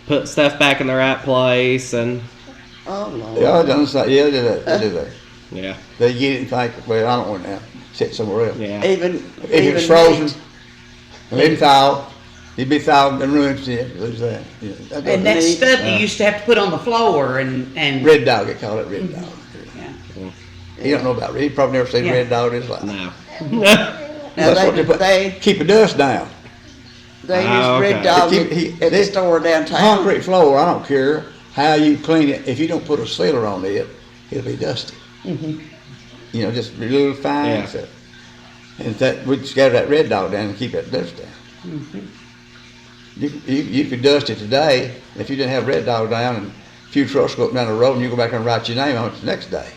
put stuff back in the right place and Oh, Lord. Yeah, I done so. Yeah, they do that. They do that. yeah, They get it and think, well, I don't want it now. Sit somewhere else. yeah. Even If it's frozen, and it's thawed, it'd be thawed and ruined. Yeah, lose that. Yeah, that And that doesn't- stuff you used to have to put on the floor and Red dog, they call it red dog. yeah. He don't know about red. He probably never seen Yeah. red dog in his life. No. Now That's what they put. they Keep the dust down. they Oh, use okay. Red Dog He- at the this store downtown. Concrete floor, I don't care how you clean it. If you don't put a sealer on it, it'll be dusty. You know, just a little fine Yeah. stuff. And that we scatter that red dog down and keep that dust down. You could dust it today if you didn't have red dog down, and a few trucks go up down the road, and you go back and write your name on it the next day.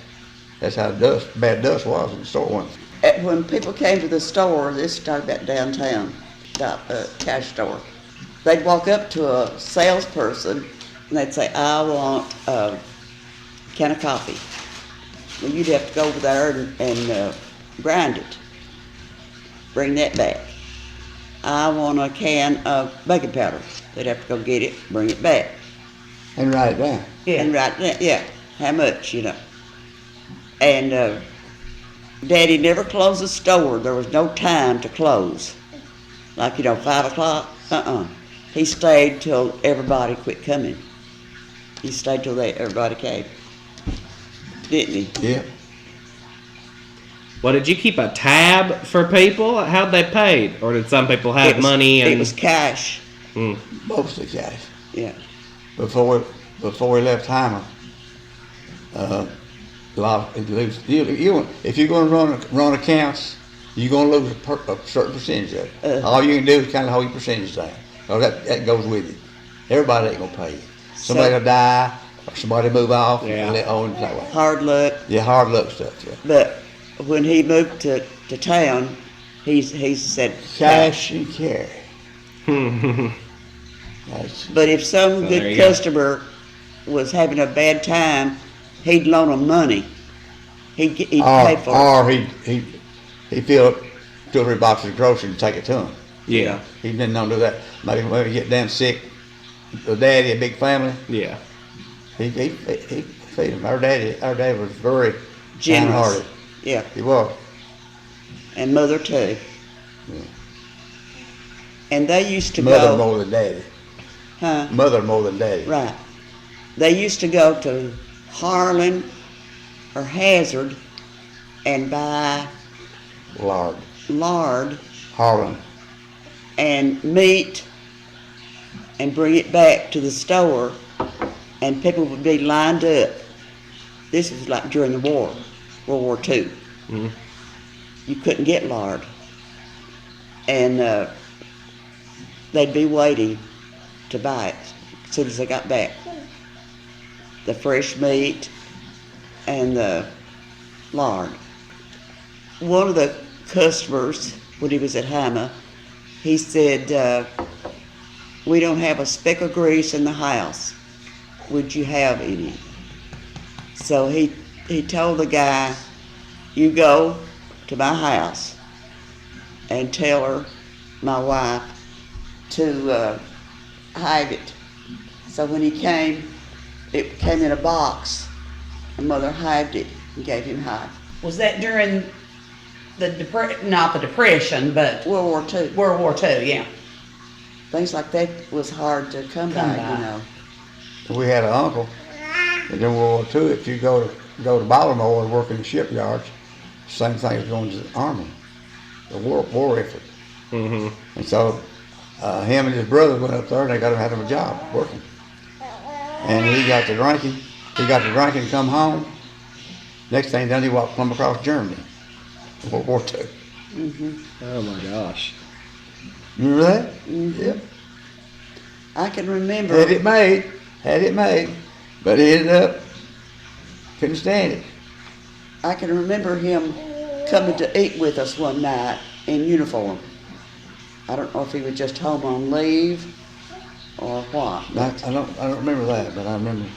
That's how bad dust was in the store once. When people came to the store, this started about downtown, cash store. They'd walk up to a salesperson and they'd say, "I want a can of coffee." Well, you'd have to go over there and grind it. Bring that back. "I want a can of baking powder." They'd have to go get it, bring it back, And write it down. Yeah. and write that. Yeah. how much, you know. And Daddy never closed the store. There was no time to close. Like, 5 o'clock. He stayed till everybody quit coming. He stayed till everybody came. Didn't he? Yeah. Well, did you keep a tab for people? How'd they pay? Or did some people have money and It was cash. Mostly cash. Yeah. Before we left Hymer, a lot of, if you're going to run accounts, you're going to lose a certain percentage of it. All you can do is kind of hold your percentage down. Or that goes with it. Everybody ain't going to pay you. Somebody will die, or somebody move off, Yeah. and they own it that way. Hard luck. Yeah, hard luck stuff, yeah. But when he moved to town, he said Cash and carry. But if some So there good you go. customer was having a bad time, he'd loan them money. He'd pay for it. Or he fill up 2 or 3 boxes of groceries and take it to them. yeah, He didn't know to do that. Maybe when he get damn sick, the daddy, a big family, yeah. he feed them. Our daddy was very Generous. kind-hearted. Yeah, He was. and mother too. Yeah. And they used to Mother go, more than daddy. huh? Mother more than daddy. Right. They used to go to Harlan or Hazard and buy Lord. lard Harlan. and meat and bring it back to the store, and people would be lined up. This was like during the war, World War II. Mhm. You couldn't get lard. And they'd be waiting to buy it as soon as they got back. The fresh meat and the lard. One of the customers, when he was at Hama, he said, we don't have a speck of grease in the house. Would you have any? So he told the guy, you go to my house and tell her, my wife, to hide it. So when he came, it came in a box. And Mother hived it and gave him half. Was that during not the Depression, but World War II. World War II, yeah. Things like that was hard to come by, by. you know. We had an uncle in World War II. If you go to Baltimore and work in the shipyards, same thing as going to the army, the war effort. Mm-hmm. And so him and his brother went up there and they had him a job working. And he got to drinking. And come home. Next thing done, he walked plumb across Germany. World War II. Oh my gosh. Remember that? Mm-hmm. Yep. I can remember. Had it made, but he ended up couldn't stand it. I can remember him coming to eat with us one night in uniform. I don't know if he was just home on leave or what. I don't remember that, but I remember.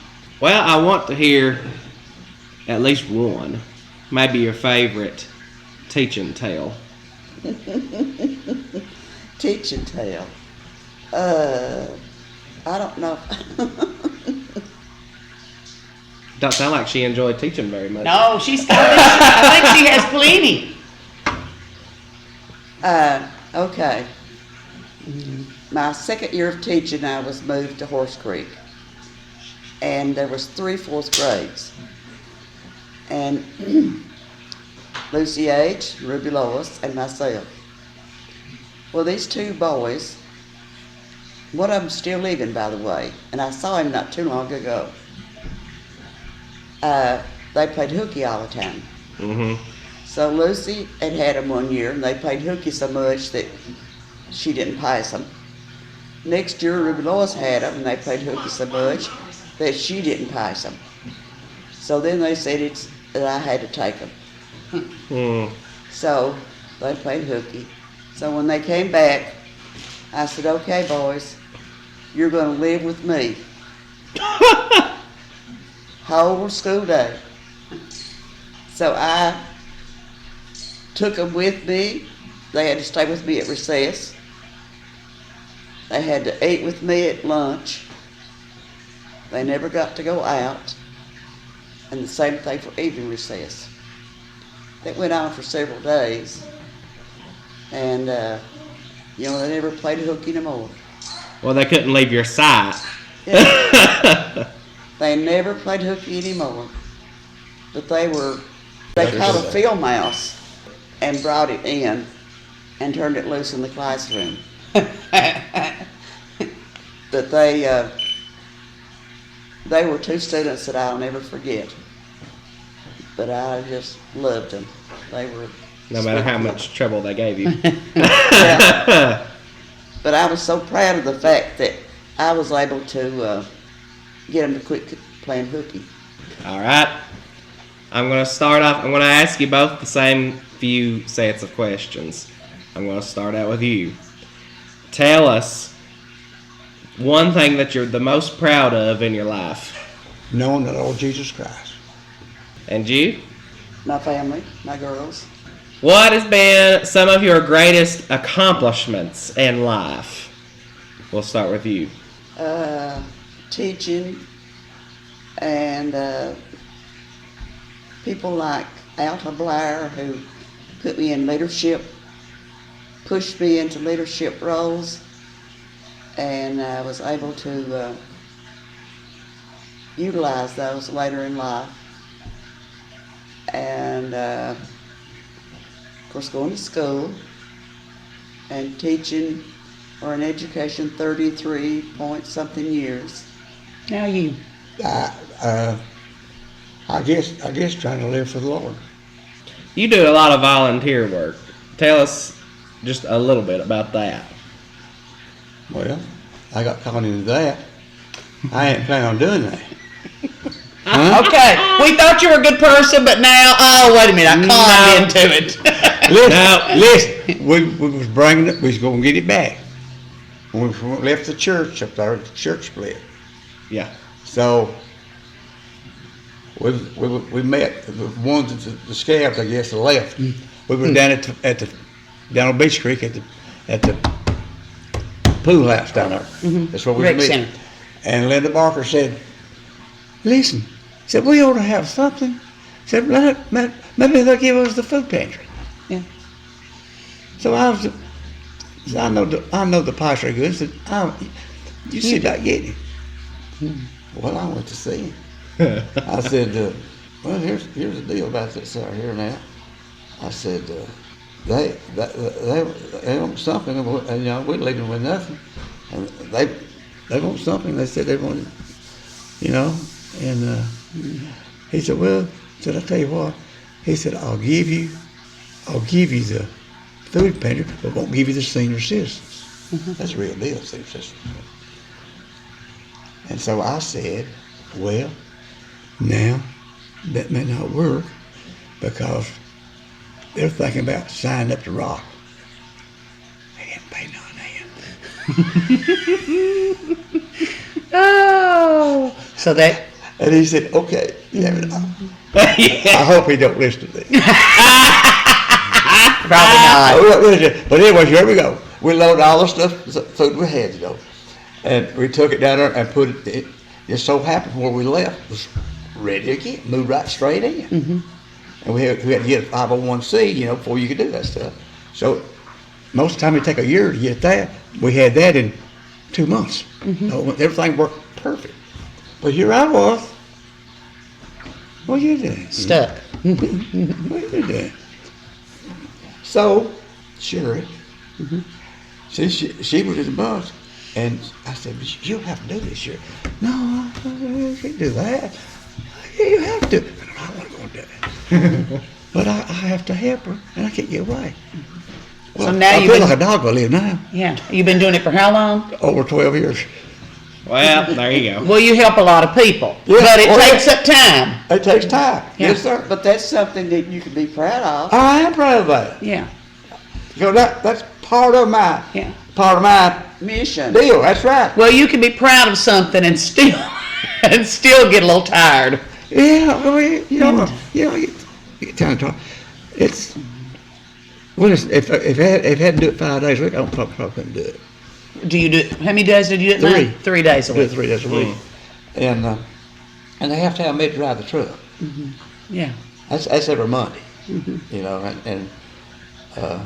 Well, I want to hear at least one, maybe your favorite teaching tale. Teach and tell. I don't know. Don't sound like she enjoyed teaching very much. No, I think she has plenty. Okay. My second year of teaching, I was moved to Horse Creek. And there was 3 fourth grades. And Lucy H., Ruby Lois, and myself. Well, these 2 boys, one of them's still living, by the way, and I saw him not too long ago. They played hooky all the time. Mm-hmm. So Lucy had them one year, and they played hooky so much that she didn't pass them. Next year, Ruby Lois had them, and they played hooky so much that she didn't pass them. So then they said that I had to take them. Mm. So they played hooky. So when they came back, I said, okay, boys, you're going to live with me. Whole school day. So I took them with me. They had to stay with me at recess. They had to eat with me at lunch. They never got to go out. and the same thing for evening recess. That went on for several days, and they never played hooky no more. Well, they couldn't leave your sight. Yeah. They never played hooky anymore. But they caught a field mouse and brought it in and turned it loose in the classroom. But they were two students that I'll never forget. But I just loved them. They were No matter how much trouble they gave you. Yeah. But I was so proud of the fact that I was able to get them to quit playing hooky. All right. I'm going to start off. I'm going to ask you both the same few sets of questions. I'm going to start out with you. Tell us one thing that you're the most proud of in your life. Knowing the Lord Jesus Christ. And you? My family, my girls. What has been some of your greatest accomplishments in life? We'll start with you. Teaching and people like Alta Blair, who put me in leadership, pushed me into leadership roles, and I was able to utilize those later in life. And of course, going to school and teaching or in education 33 point something years. Now you. I guess trying to live for the Lord. You do a lot of volunteer work. Tell us just a little bit about that. Well, I got caught into that. I ain't planning on doing that. Okay, we thought you were a good person, but now, oh, wait a minute, I climbed into it. Listen, we was bringing it, we was going to get it back. When we left the church up there, the church split. Yeah. So we met the ones that the scabs, I guess, that left. We were down down on Beach Creek at the pool house down there. That's where we Rec met. Center. And Linda Barker said, "Listen," said, "we ought to have something." Said, "Maybe they'll give us the food pantry." Yeah. So I know the pipes are good. Said, "You see about getting it." Well, I went to see him. I said, "Well, here's the deal about this out here now." I said, "They want something, and we're leaving with nothing, and they want something." They said they wanted, and he said, "Well," said, "I tell you what," he said, I'll give you the food pantry, but won't give you the senior citizens." That's a real deal, senior citizens. And so I said, "Well, now that may not work because they're thinking about signing up to rock. They didn't pay none of them." Oh, so that. And he said, "Okay, I hope he don't listen to this." Probably not. But anyway, here we go. We loaded all the stuff, food we had, and we took it down there and put it. It just so happened where we left was ready again, moved right straight in. And we had to get a 501c, before you could do that stuff. So most of the time it take a year to get that. We had that in 2 months. Everything worked perfect. But here I was. What you doing? Stuck. What you doing? So, Sherry, she was in the bus, and I said, "You'll have to do this, Sherry." "No, I can't do that." "Yeah, you have to." "I don't want to go and do it." "But I have to help her, and I can't get away." Well, So now I you've feel been, like a dog I live now. yeah, you've been doing it for how long? Over 12 years. Well, there you go. Well, you help a lot of people, Yeah, but it well, takes up time. It takes time. Yeah. Yes, sir. But that's something that you can be proud of. I am proud of that. Yeah, That's part of my yeah. Mission. deal. That's right. Well, you can be proud of something and still get a little tired. Yeah, I mean, you get time to talk. It's well, if I had to do it 5 days a week, I probably couldn't do it. Do you do? How many days did you do it? 3. 3 days a Do it week. 3 days a week, and they have to have me to drive the truck. Yeah. That's every Monday, you know, and I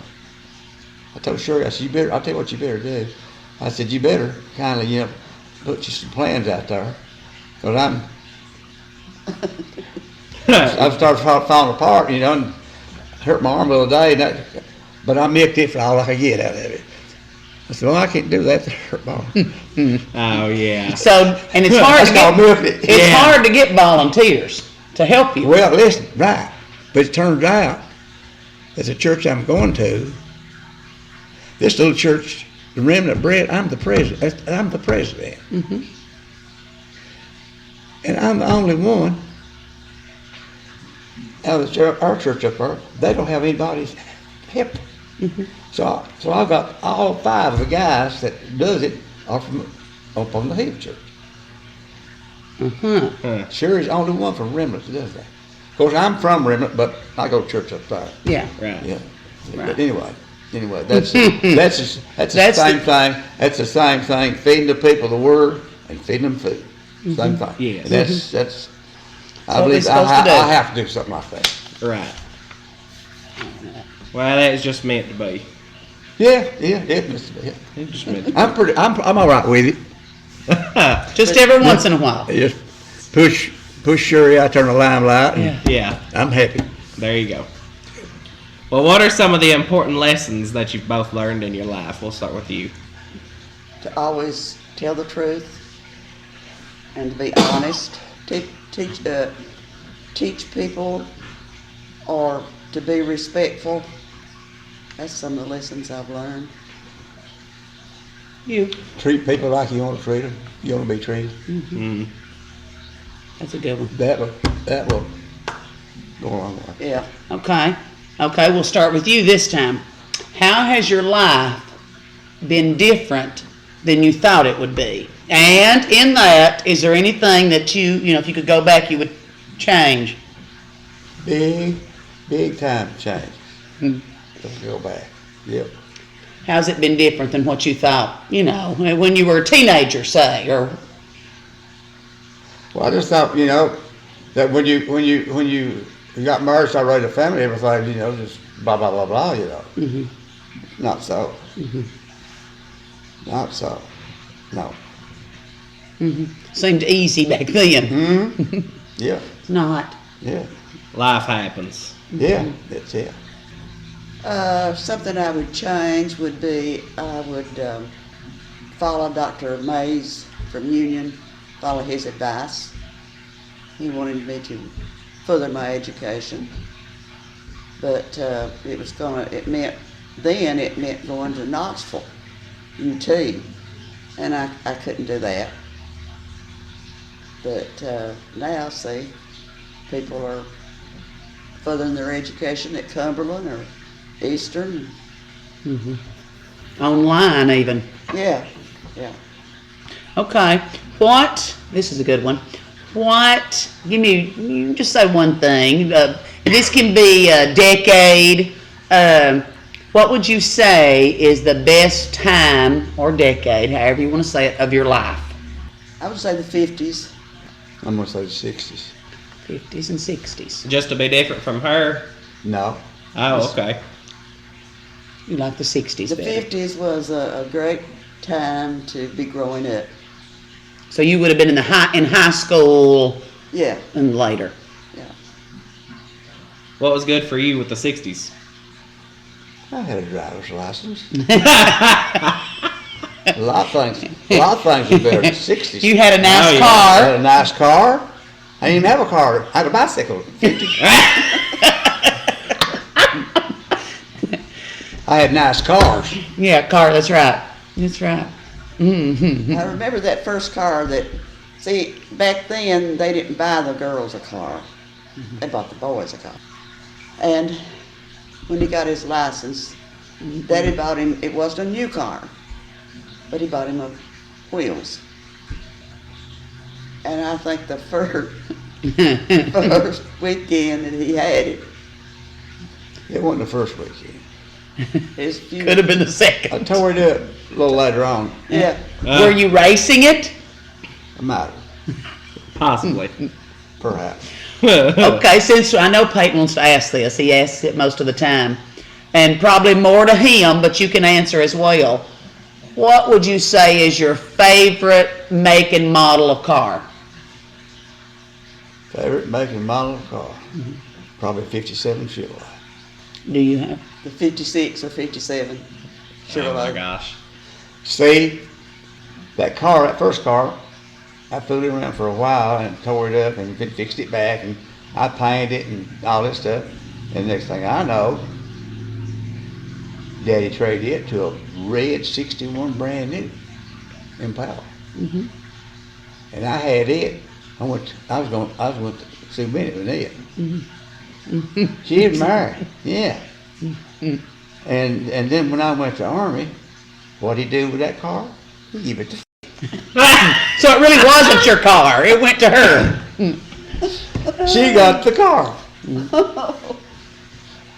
told Shirley, I said, I'll tell you what you better do. I said, you better kindly, you know, put you some plans out there, because I've started falling apart, you know, and hurt my arm the other day, but I milked it for all I could get out of it. I said, well, I can't do that to hurt my arm. Oh yeah. So, and it's hard to That's called get, milking it. it's Yeah. hard to get volunteers to help you. Well, listen, right, but it turns out that the church I'm going to, this little church, the Remnant Bread, I'm the president. And I'm the only one out of our church up there. They don't have anybody's help. So I've got all 5 of the guys that does it are from up on the Hill Church. Sherry's the only one from Remnant that does that. Of course, I'm from Remnant, but I go to church up there. Yeah. Right. Yeah. Right. But anyway, that's the same thing. That's the same thing. Feeding the people the word and feeding them food. Same thing. Yes. And that's. I what believe we're supposed to do. I have to do something like that. Right. Well, that is just meant to be. Yeah, Mr. Bill. It's just meant to be. I'm all right with it. Just every once in a while. Just push Sherry out there in the limelight. And Yeah. I'm happy. There you go. Well, what are some of the important lessons that you've both learned in your life? We'll start with you. To always tell the truth and to be honest. Teach people or to be respectful. That's some of the lessons I've learned. You. Treat people like you want to treat them. You want to be treated. Mm. That's a good one. That will go a long way. Yeah. Okay, we'll start with you this time. How has your life been different than you thought it would be? And in that, is there anything that you know, if you could go back, you would change? Big time change. Don't go back. Yep. How's it been different than what you thought, you know, when you were a teenager, say, or? Well, I just thought, you know, that when you got married, started raising a family, everything, you know, just blah blah blah blah, you know. Mm-hmm. Not so. Not so. No. Seemed easy back then. Yeah. It's not. Yeah. Life happens. Yeah. That's it. Something I would change would be I would follow Dr. Mays from Union, follow his advice. He wanted me to further my education, but it meant going to Knoxville, UT, and I couldn't do that. But now, see, people are furthering their education at Cumberland or Eastern. Online even. Yeah. Okay, this is a good one. You just say one thing. This can be a decade. What would you say is the best time or decade, however you want to say it, of your life? I would say the 50s. I'm gonna say the 60s. 50s and 60s. Just to be different from her. No. Oh, okay. You like the 60s The better. 50s was a great time to be growing up. So you would have been in high school Yeah. and later. What was good for you with the 60s? I had a driver's license. A lot of things were better in the 60s. You had a nice Oh, yeah. I car. had a nice car. I didn't even have a car. I had a bicycle. 50. I had nice cars. Yeah, car. That's right. That's right. I remember that first car back then they didn't buy the girls a car. They bought the boys a car. And when he got his license, Daddy bought him, it wasn't a new car, but he bought him wheels. And I think the first weekend that he had it, It wasn't the first weekend. his few, Could have been the I second. tore it up a little later on. yeah, Were you racing it? A matter, Possibly. perhaps. Okay, since I know Peyton wants to ask this, he asks it most of the time, and probably more to him, but you can answer as well. What would you say is your favorite make and model of car? Favorite make and model of car? Probably 57 Chevrolet. Do you have? The 56 or 57 Oh Chevrolet. my gosh. See, that car, that first car, I fooled it around for a while and tore it up and fixed it back and I painted it and all that stuff. And next thing I know, Daddy traded it to a red 61 brand new Impala. Mm-hmm. And I had it. I was going to see Bennett with it. She was married, yeah. And then when I went to the Army, what'd he do with that car? He gave it to So it really wasn't your car, it went to her. She got the car.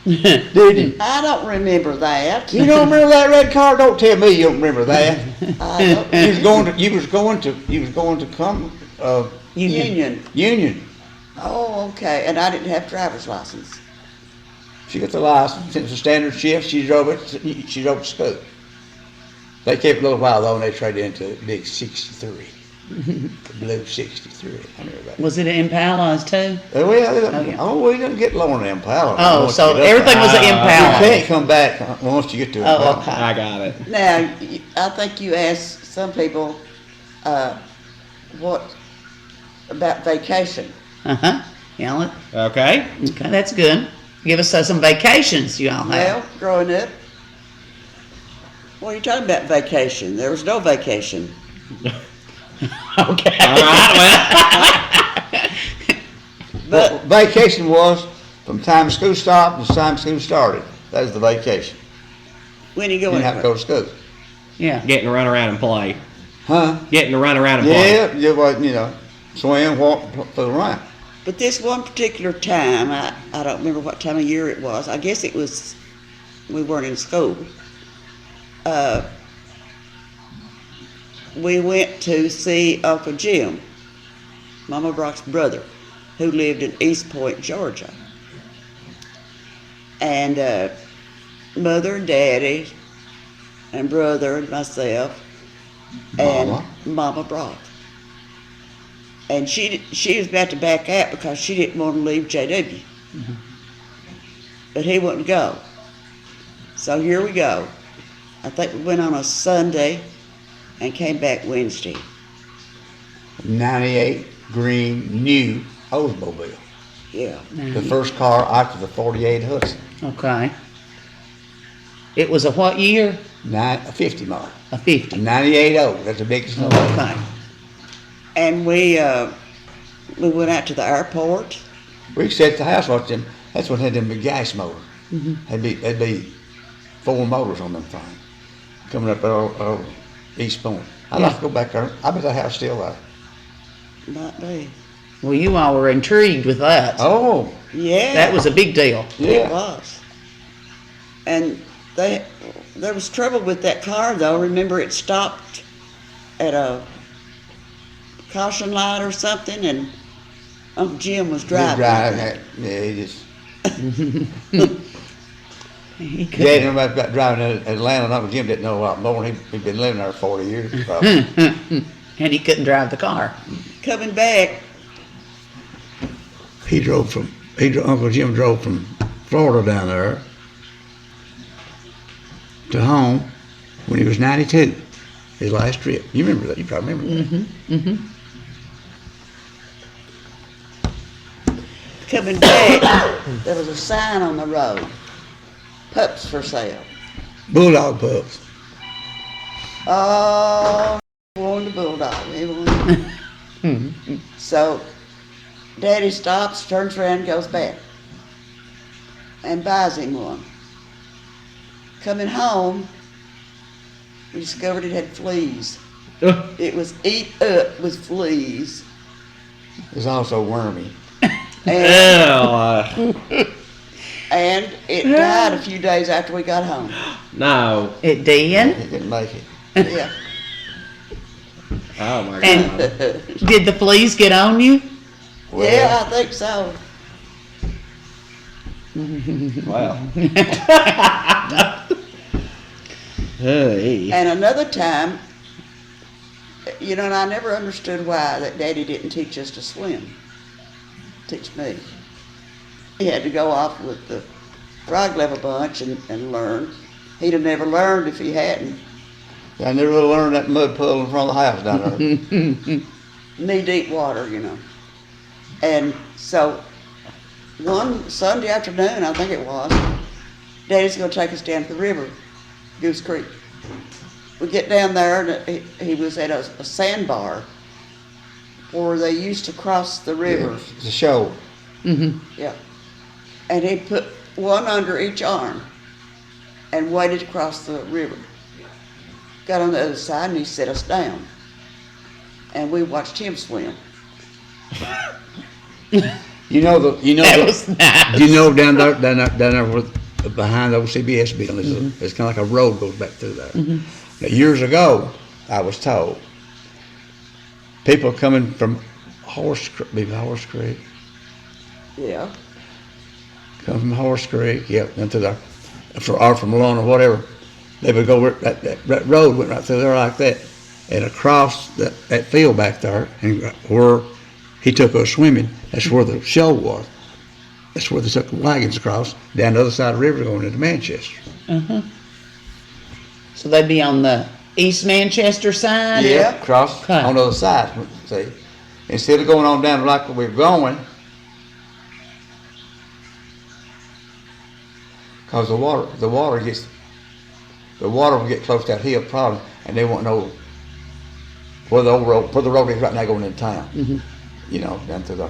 Did you? I don't remember that. You don't remember that red car? Don't tell me you don't remember that. I don't You was going to come Union. Union. Oh, okay. And I didn't have driver's license. She got the license. It was a standard shift. She drove it to school. They kept it a little while though, and they traded into a big 63. The blue 63. I remember that. Was it an Impalas too? We didn't get low on the Impala. Oh, Once so you get up everything was an there. You Impala. can't come back once you get to Oh, Impala. okay. I got it. Now, I think you asked some people what about vacation. Uh-huh. Yeah, Okay. okay, that's good. Give us some vacations you all have. Well, growing up, what are you talking about vacation? There was no vacation. Okay. All right. But Well, vacation was from time school stopped to time school started. That was the vacation. when you You go didn't have to go to school. Yeah. Getting to run around and play. Huh? Getting to run around and play. Yeah, you was, swim, walk, fool around. But this one particular time, I don't remember what time of year it was. I guess it was, we weren't in school. We went to see Uncle Jim, Mama Brock's brother, who lived in East Point, Georgia. And Mother and Daddy and brother and myself and Mama? Mama Brock. And she was about to back out because she didn't want to leave JW. But he wouldn't go. So here we go. I think we went on a Sunday and came back Wednesday. 98 green new Oldsmobile. Yeah. The first car after the 48 Hudson. Okay. It was a what year? A 50 model. A 50. 98 old. That's the biggest one. Okay. And we went out to the airport. We set the house watch them. That's what had them big gas motors. There'd be 4 motors on them things coming up out East Point. I'd like to go back there. I bet that house still there. Might be. Well, you all were intrigued with that. Oh, Yeah. That was a big deal. It yeah. was. And there was trouble with that car though. Remember it stopped at a caution light or something and Uncle Jim was driving. Driving. Yeah, he just. He could. Dad knew about driving in Atlanta. And Uncle Jim didn't know a lot more. He'd been living there 40 years. Probably. And he couldn't drive the car. Coming back, Uncle Jim drove from Florida down there to home when he was 92, his last trip. You remember that? You probably remember that. coming back, there was a sign on the road. Pups for sale. Bulldog pups. Oh, he wanted a bulldog. He wanted- So, Daddy stops, turns around, and goes back, and buys him one. Coming home, we discovered it had fleas. It was eat up with fleas, It's also wormy. and, Ew. and it died a few days after we got home. No. It did? He didn't make it. Yeah. Oh my And god. did the fleas get on you? Yeah, I think so. Wow. Hey. And another time, you know, and I never understood why that Daddy didn't teach us to swim. Teach me. He had to go off with the frog level bunch and learn. He'd have never learned if he hadn't. I never really learned that mud puddle in front of the house down there. Knee-deep water, you know. And so one Sunday afternoon, I think it was, Daddy's going to take us down to the river, Goose Creek. We get down there, and he was at a sandbar where they used to cross the river. Yeah, the show. Yeah. And he put one under each arm and waded across the river. Got on the other side, and he set us down. And we watched him swim. That was nice. You know down there where, behind the old CBS building, it's kind of like a road goes back through there. Now, years ago, I was told, people coming from Horse Creek, Yeah. come from Horse Creek, into the, or from Lone or whatever, they would go, that road went right through there like that, and across that field back there, and where he took us swimming, that's where the show was. That's where they took the wagons across, down the other side of the river going into Manchester. So they'd be on the East Manchester side? Yeah. Across Okay. on the other side, see. Instead of going on down like we were going, because the water will get close to that hill probably, and they won't know where the road is right now going into town. You know, down to the,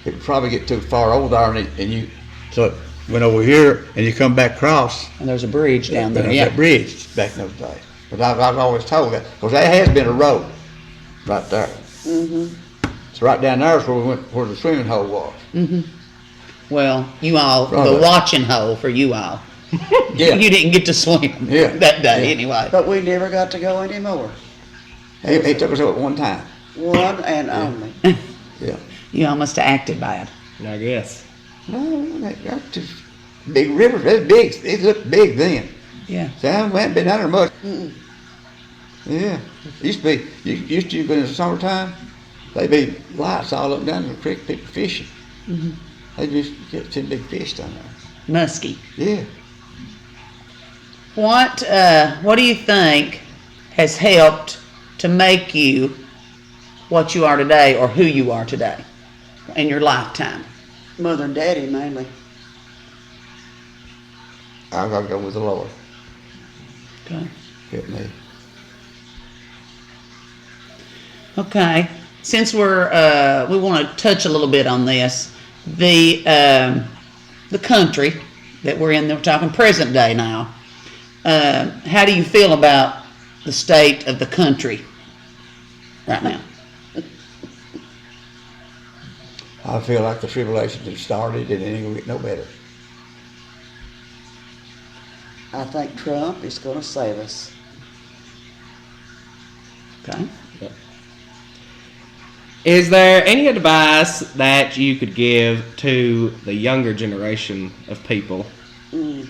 it would probably get too far over there, so it went over here, and you come back across. And there's a bridge down there, There's yeah. that bridge back in those days. But I've always told that, because there has been a road right there. It's right down there is where the swimming hole was. Well, you all, Right. the watching hole for you all. Yeah. You didn't get to swim Yeah. that day Yeah. anyway. But we never got to go anymore. He took us up at one time. One and only. Yeah. You all must have acted bad. I guess. No, they're just big rivers. They're big. They looked big then. Yeah. So I haven't been down there much. Yeah. Used to go in the summertime, they'd be lights all up and down the creek, people fishing. They'd just get some big fish down there. Muskie. Yeah. What do you think has helped to make you what you are today or who you are today in your lifetime? Mother and Daddy mainly. I gotta go with the Lord. Okay. Help me. Okay. Since we want to touch a little bit on this, the country that we're in, we're talking present day now. How do you feel about the state of the country right now? I feel like the tribulations have started and it ain't gonna get no better. I think Trump is going to save us. Okay. Is there any advice that you could give to the younger generation of people? Yeah.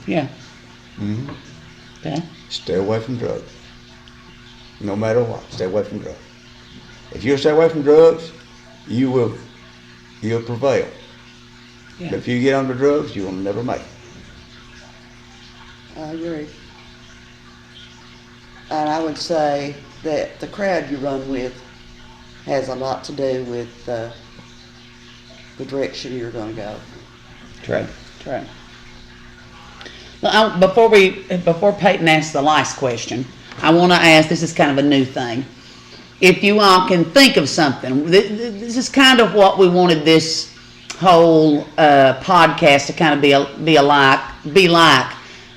Yeah. Okay. Stay away from drugs. No matter what, stay away from drugs. If you stay away from drugs, you'll prevail. Yeah. But if you get under drugs, you will never make it. I agree. And I would say that the crowd you run with has a lot to do with the direction you're going to go. True. True. Well, before Peyton asks the last question, I want to ask. This is kind of a new thing. If you all can think of something, this is kind of what we wanted this whole podcast to kind of be like.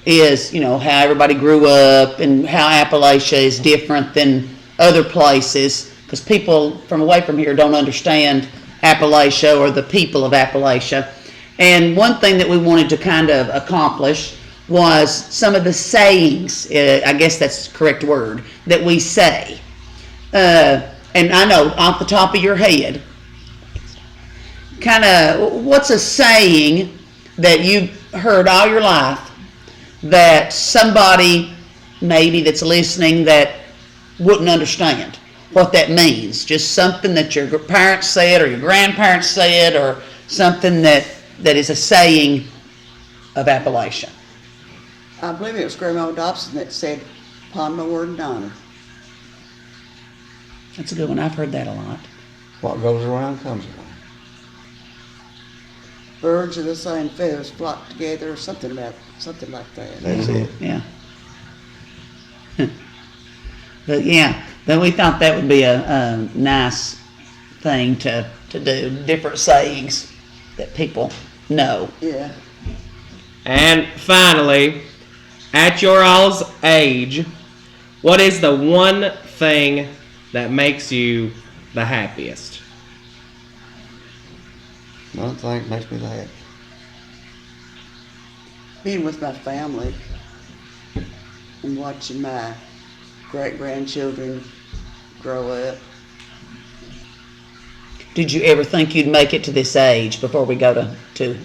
Is, you know, how everybody grew up and how Appalachia is different than other places, because people from away from here don't understand Appalachia or the people of Appalachia. And one thing that we wanted to kind of accomplish was some of the sayings, I guess that's the correct word, that we say. and I know off the top of your head, kind of what's a saying that you've heard all your life that somebody maybe that's listening that wouldn't understand what that means? Just something that your parents said or your grandparents said, or something that is a saying of Appalachia. I believe it was Grandma Dobson that said, "Upon my word and honor." That's a good one. I've heard that a lot. What goes around comes around. Birds of the same feathers flock together, or something like that. That's it. Yeah. But yeah, then we thought that would be a nice thing to do. Different sayings that people know. Yeah. And finally, at your all's age, what is the one thing that makes you the happiest? One thing makes me laugh. Being with my family and watching my great-grandchildren grow up. Did you ever think you'd make it to this age before we go to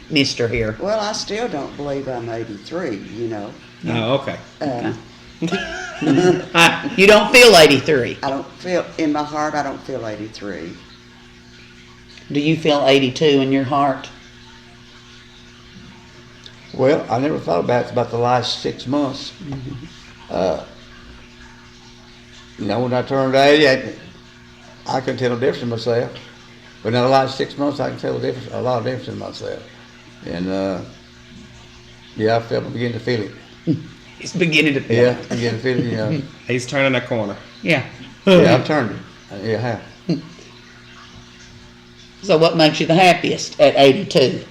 Mr. here? Well, I still don't believe I'm 83, you know. Oh, okay. You don't feel 83. I don't feel, in my heart, I don't feel 83. Do you feel 82 in your heart? Well, I never thought about it. It's about the last 6 months. You know, when I turned 80, I couldn't tell the difference in myself. But in the last 6 months, I can tell the difference, a lot of difference in myself. And yeah, I beginning to feel it. It's beginning to feel. Yeah, beginning to feel it. You know. He's turning a corner. Yeah. Yeah, I've turned it. Yeah, I have. So what makes you the happiest at 82?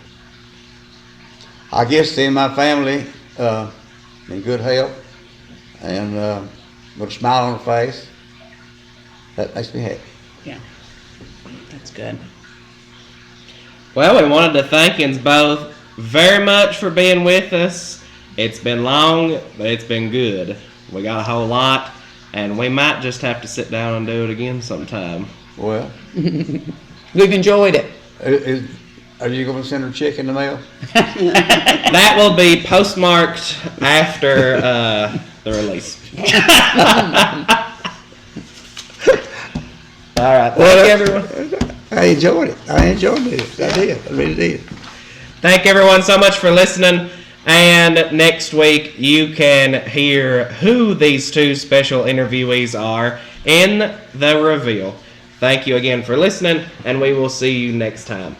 I guess seeing my family in good health and with a smile on their face, that makes me happy. Yeah. That's good. Well, we wanted to thank you both very much for being with us. It's been long, but it's been good. We got a whole lot, and we might just have to sit down and do it again sometime. Well, We've enjoyed it. are you going to send her a check in the mail? That will be postmarked after the release. All right. Thank everyone. I enjoyed it. I enjoyed it. I did. I really did. Thank everyone so much for listening. And next week you can hear who these two special interviewees are in the reveal. Thank you again for listening, and we will see you next time.